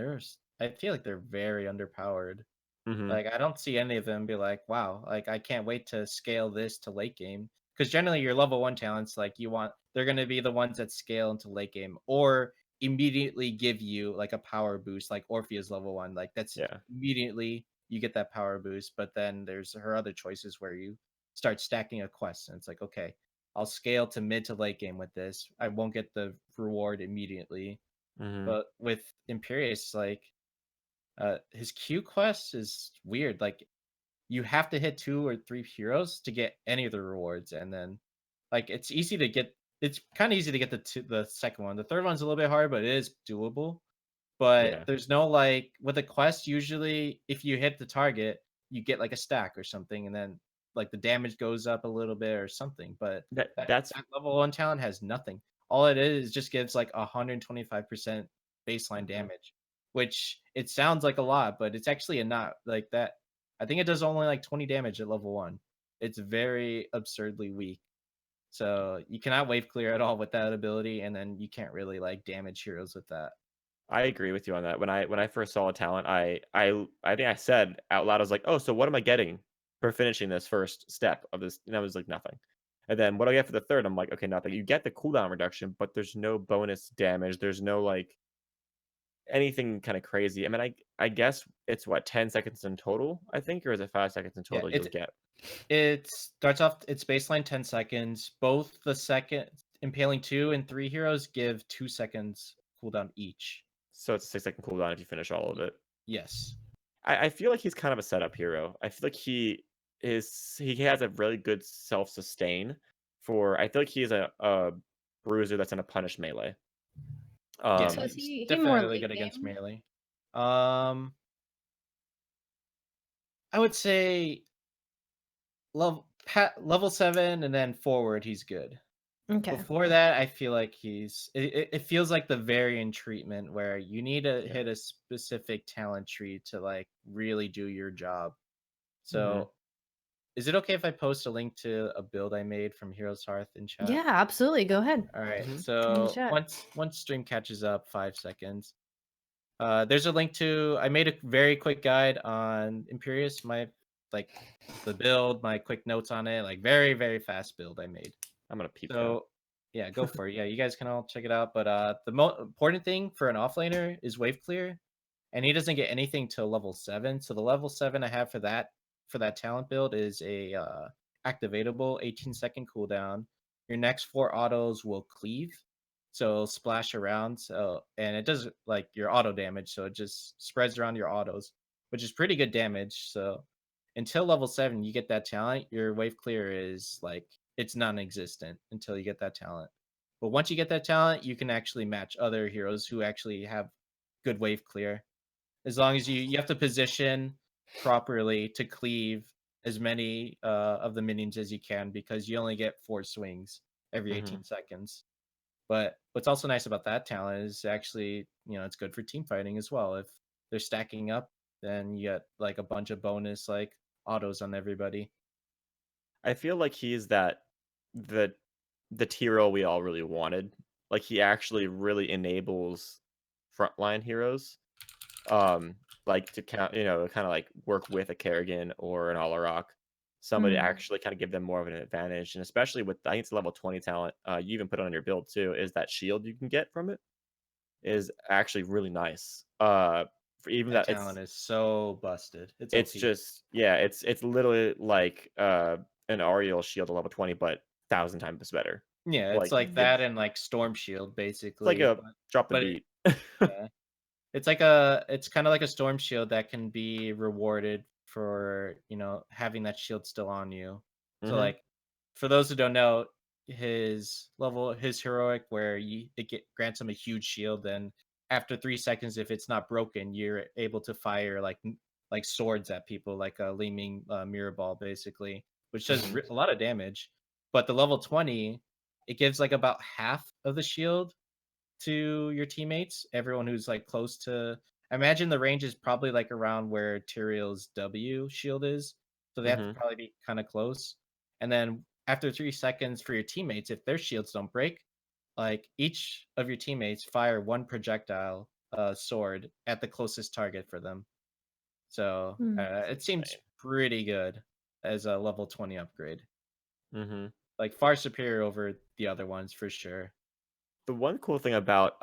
I feel like they're very underpowered. mhm, Like, I don't see any of them be like, "Wow, like, I can't wait to scale this to late game." Because generally your level 1 talents, like, they're gonna be the ones that scale into late game or immediately give you, like, a power boost, like Orphea's level 1, like, that's yeah, immediately you get that power boost, but then there's her other choices where you start stacking a quest, and it's like, "Okay, I'll scale to mid to late game with this. I won't get the reward immediately." mhm, But with Imperius, like, his Q quest is weird, like, you have to hit 2 or 3 heroes to get any of the rewards, and then, like, it's kinda easy to get the second one. The third one's a little bit hard, but it is doable. But yeah. there's no, like with a quest, usually, if you hit the target, you get, like, a stack or something, and then, like, the damage goes up a little bit or something, but That's that level 1 talent has nothing. All it is just gives, like, 125% baseline mhm. damage, which it sounds like a lot, but it's actually a not like that. I think it does only, like, 20 damage at level 1. It's very absurdly weak. So, you cannot wave clear at all with that ability, and then you can't really, like, damage heroes with that. I agree with you on that. When I first saw a talent, I think I said out loud, I was like, "Oh, so what am I getting for finishing this first step of this?" And I was like, "Nothing." And then what do I get for the third? I'm like, "Okay, nothing." You get the cooldown reduction, but there's no bonus damage. There's no like anything kind of crazy. I mean, I guess it's what 10 seconds in total, I think, or is it 5 seconds in Yeah, total you'll get? it starts off its baseline 10 seconds. Both the second Impaling 2 and 3 heroes give 2 seconds cooldown each. So it's a 6 second cooldown if you finish all of Y- it. yes. I feel like he's kind of a setup hero. I feel like he has a really good self sustain for. I feel like he is a bruiser that's in a punish melee. Yeah, So is Um, he's he definitely more really late good against game? melee. Um, I would say level 7 and then forward he's good. Okay. Before that, I feel like it feels like the variant treatment where you need to yeah. hit a specific talent tree to like really do your job. Hmm. So, is it okay if I post a link to a build I made from Heroes Hearth in chat? Yeah, absolutely. Go ahead. All right. Hmm. In the So chat. once stream catches up, 5 seconds. There's a link to. I made a very quick guide on Imperius, my like the build, my quick notes on it, like very fast build I made. I'm gonna peep that. So yeah, go for it. Yeah, you guys can all check it out. But the most important thing for an offlaner is wave clear, and he doesn't get anything till level 7. So the level 7 I have for that talent build is a activatable 18-second cooldown. Your next 4 autos will cleave, so splash around. So and it does like your auto damage, so it just spreads around your autos, which is pretty good damage. So until level 7, you get that talent. Your wave clear is like it's non-existent until you get that talent. But once you get that talent, you can actually match other heroes who actually have good wave clear. As long as you have to position properly to cleave as many of the minions as you can, because you only get 4 swings every Hmm. 18 seconds. But what's also nice about that talent is actually, it's good for team fighting as well. If they're stacking up, then you get like a bunch of bonus like autos on everybody. I feel like he's the the hero we all really wanted. Like he actually really enables frontline heroes. Like to count, kind of like work with a Kerrigan or an Alarok. Somebody to Mm. actually kind of give them more of an advantage. And especially with I think it's level 20 talent, you even put it on your build too, is that shield you can get from it is actually really nice. For even That that talent is so busted. It's it's OP. just yeah, it's literally like an Ariel shield at level 20, but 1,000 times better. Yeah, it's Like like it's that and like Storm Shield like basically. a drop the But beat. yeah, it's kind of like a Storm Shield that can be rewarded for, having that shield still on you. So Hmm. like for those who don't know, his heroic where grants him a huge shield, then after 3 seconds if it's not broken, you're able to fire like swords at people like a Leeming mirror ball basically, which does Hmm. a lot of damage. But the level 20, it gives like about half of the shield to your teammates, everyone who's like close to. I imagine the range is probably like around where Tyrael's W shield is. So they have to Hmm. probably be kind of close. And then after 3 seconds for your teammates, if their shields don't break, like each of your teammates fire one projectile sword at the closest target for them. So Mm. it seems Insane. pretty good as a level 20 upgrade. Hmm. Like far superior over the other ones for sure. The one cool thing about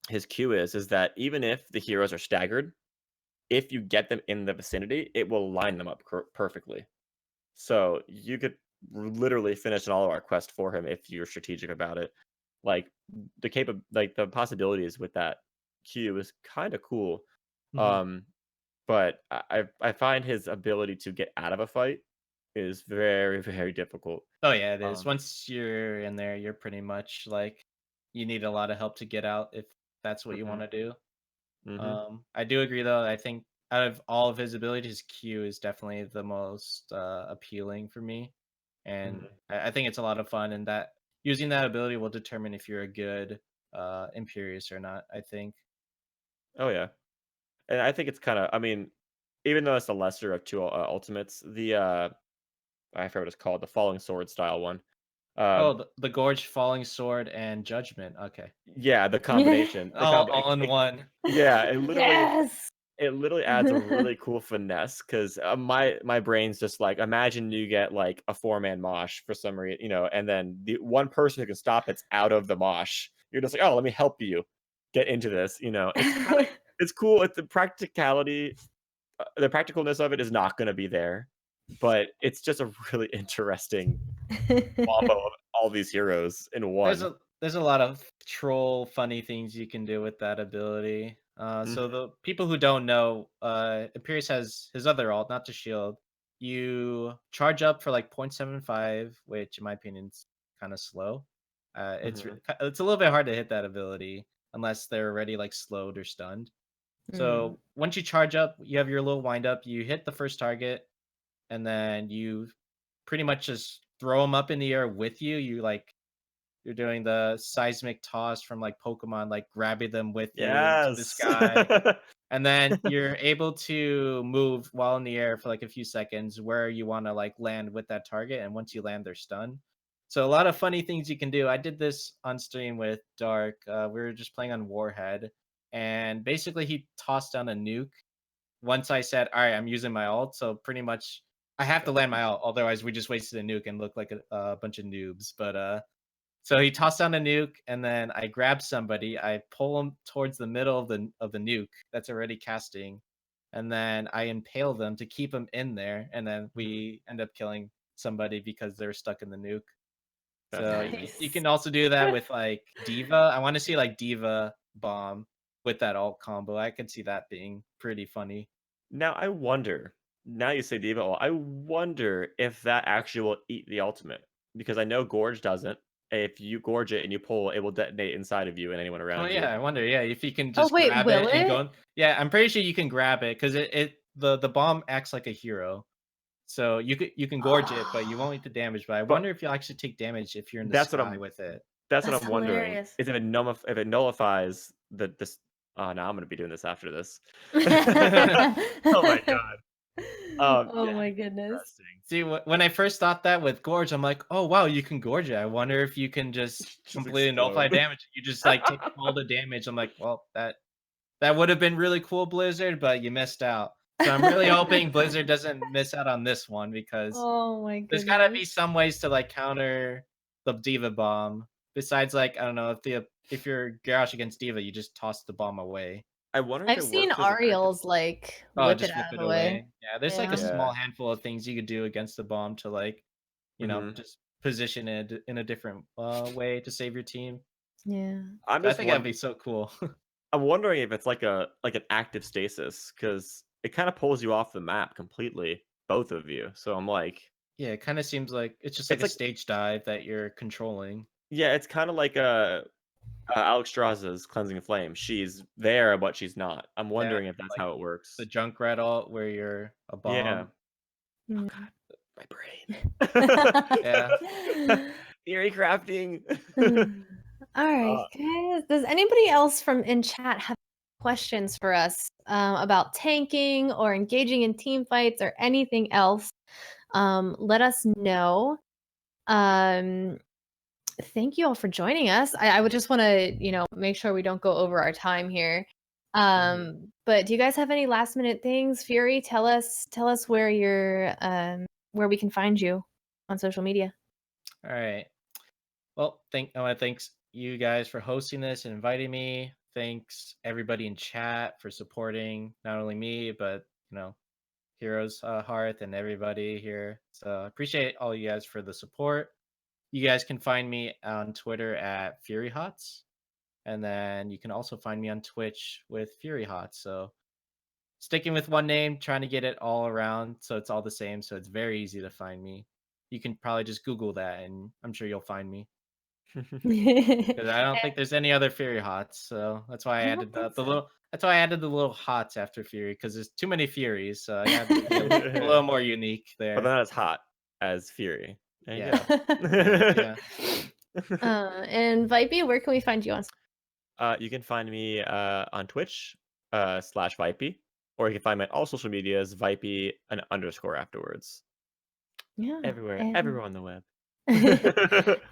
his Q is that even if the heroes are staggered, if you get them in the vicinity, it will line them up perfectly. So you could literally finish an all-out quest for him if you're strategic about it. Like like the possibilities with that Q is kind of cool. Mhm. Um, but I find his ability to get out of a fight is very very difficult. Oh yeah, it is. Um, Once you're in there, you're pretty much like you need a lot of help to get out if that's what you want mhm, to do. mhm, I do agree though. I think out of all of his abilities, Q is definitely the most appealing for me, and mhm. I think it's a lot of fun. And that using that ability will determine if you're a good Imperius or not. I think. Oh yeah, and I think it's kind of. I mean, even though it's the lesser of two ultimates, the I forget what it's called, the falling sword style one. Oh, Um, the Gorge, Falling Sword, and Judgment. Okay, yeah, the combination, all in one. yeah, Yes. it literally adds a really cool finesse because my brain's just like imagine you get like a 4-man mosh for some reason, and then the one person who can stop it's out of the mosh. You're just like, oh, let me help you get into this. It's cool. It's the practicalness of it is not going to be there, but it's just a really interesting combo of all these heroes in There's one. a lot of troll funny things you can do with that ability. So Mhm, the people who don't know, Imperius has his other alt, not to shield. You charge up for like 0.75, which in my opinion is kind of slow. mhm, It's a little bit hard to hit that ability unless they're already like slowed or stunned. Mm. So once you charge up, you have your little wind up. You hit the first target, and then you pretty much just throw them up in the air with you. You're doing the seismic toss from like Pokemon, like grabbing them with you into the yes. sky. And then you're able to move while in the air for like a few seconds where you want to like land with that target. And once you land, they're stunned. So a lot of funny things you can do. I did this on stream with Dark. We were just playing on Warhead. And basically he tossed down a nuke once I said, "All right, I'm using my ult," so pretty much I have to land my ult, otherwise we just wasted a nuke and look like a bunch of noobs. But so he tossed down a nuke, and then I grab somebody, I pull him towards the middle of the nuke that's already casting, and then I impale them to keep them in there, and then Mhm. we end up killing somebody because they're stuck in the nuke. That's So crazy. you Nice. can also do that with like Diva. I want to see like Diva bomb with that ult combo. I could see that being pretty funny. Now I wonder, now you say Diva ult, I wonder if that actually will eat the ultimate, because I know Gorge doesn't. If you gorge it and you pull, it will detonate inside of you and anyone Oh around yeah, you. I wonder. Yeah, if you can Oh just wait, grab will it and it? go. Yeah, I'm pretty sure you can grab it because the bomb acts like a hero. So you can gorge it, but you won't eat the damage. But I But wonder if you'll actually take damage if you're in the that's what sky I'm with it. that's what That's I'm wondering. hilarious. Is if it nullifies this. Oh, now I'm gonna be doing this after this. Oh my god. Oh Yeah, my goodness. interesting. See, when I first thought that with gorge, I'm like, oh wow, you can gorge it. I wonder if you can just Just completely nullify explode. damage. You just like take all the damage. I'm like, well, that would have been really cool, Blizzard, but you missed out. So I'm really hoping Blizzard doesn't miss out on this one because Oh my there's gotta be goodness. some ways to like counter the Diva bomb. Besides, like, I don't know, if you're Garrosh against Diva, you just toss the bomb away. I wonder if I've it seen works as an active. Ariels like Oh, whip it just whip out of it the way. away. Yeah, there's like a Yeah. small Yeah. handful of things you could do against the bomb to like, Mhm. just position it in a different way to save your team. Yeah. I'm I just think that'd be so cool. I'm wondering if it's like an active stasis, because it kind of pulls you off the map completely, both of you. So I'm like, Yeah, it kind of seems like it's just like it's a like stage dive that you're controlling. yeah, it's kind of like Alex Stras's Cleansing Flame. She's there, but she's not. I'm Yeah, wondering if that's like how it the works. Junkrat ult where you're a Yeah. bomb. Oh Mm. god, my brain. Yeah. Theory crafting. All right, Uh, guys. Does anybody else from in chat have questions for us about tanking or engaging in team fights or anything else? Let us know. Thank you all for joining us. I would just want to, make sure we don't go over our time here. But do you guys have any last minute things? Fury, tell us where where we can find you on social media. All right. Well, I want to thanks you guys for hosting this and inviting me. Thanks everybody in chat for supporting not only me but Heroes Hearth and everybody here. So I appreciate all you guys for the support. You guys can find me on Twitter at FuryHots, and then you can also find me on Twitch with FuryHots. So sticking with one name, trying to get it all around so it's all the same. So it's very easy to find me. You can probably just Google that, and I'm sure you'll find me. Because I don't think there's any other Fury Hots, so that's why I I don't added the, think the so. little. That's why I added the little Hots after Fury, because there's too many Furies, so I got to be a little more unique but there. not as hot as Fury. There you Yeah. go. And Vipey, where can we find you on? You can find me on Twitch /Vipey, or you can find me on all social medias, Vipey an underscore afterwards. Yeah, Everywhere on the web.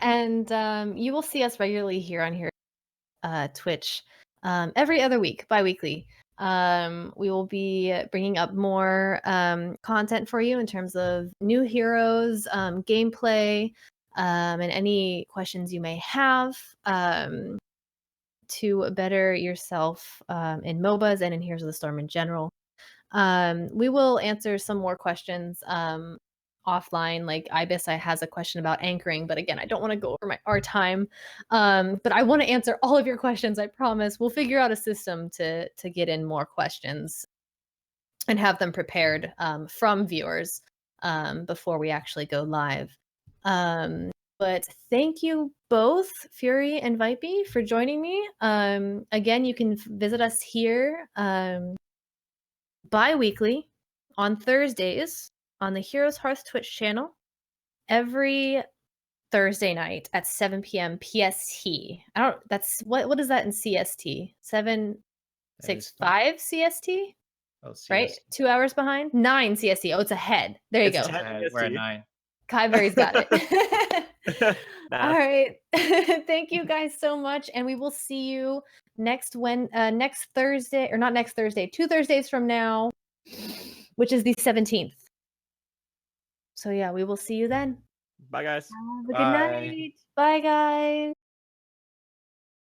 and you will see us regularly here on Twitch every other week, bi-weekly. We will be bringing up more content for you in terms of new heroes, gameplay, and any questions you may have to better yourself in MOBAs and in Heroes of the Storm in general. We will answer some more questions offline. Like Ibis has a question about anchoring, but again, I don't want to go over our time. But I want to answer all of your questions. I promise. We'll figure out a system to get in more questions and have them prepared from viewers before we actually go live. But thank you both, Fury and Vipey, for joining me. Again, you can visit us here bi-weekly on Thursdays on the Heroes Hearth Twitch channel every Thursday night at 7 p.m. PST. What is that in CST? That is 765 CST? Oh, Right? CS. 2 hours behind? 9 CST. Oh, it's ahead. There you It's go. 10 We're at EST. 9. Kaiberry's got it. All Math. right. Thank you guys so much. And we will see you next Thursday, or not next Thursday, 2 Thursdays from now, which is the 17th. So yeah, we will see you then. Bye, guys. Have a good Bye. night. Bye, guys.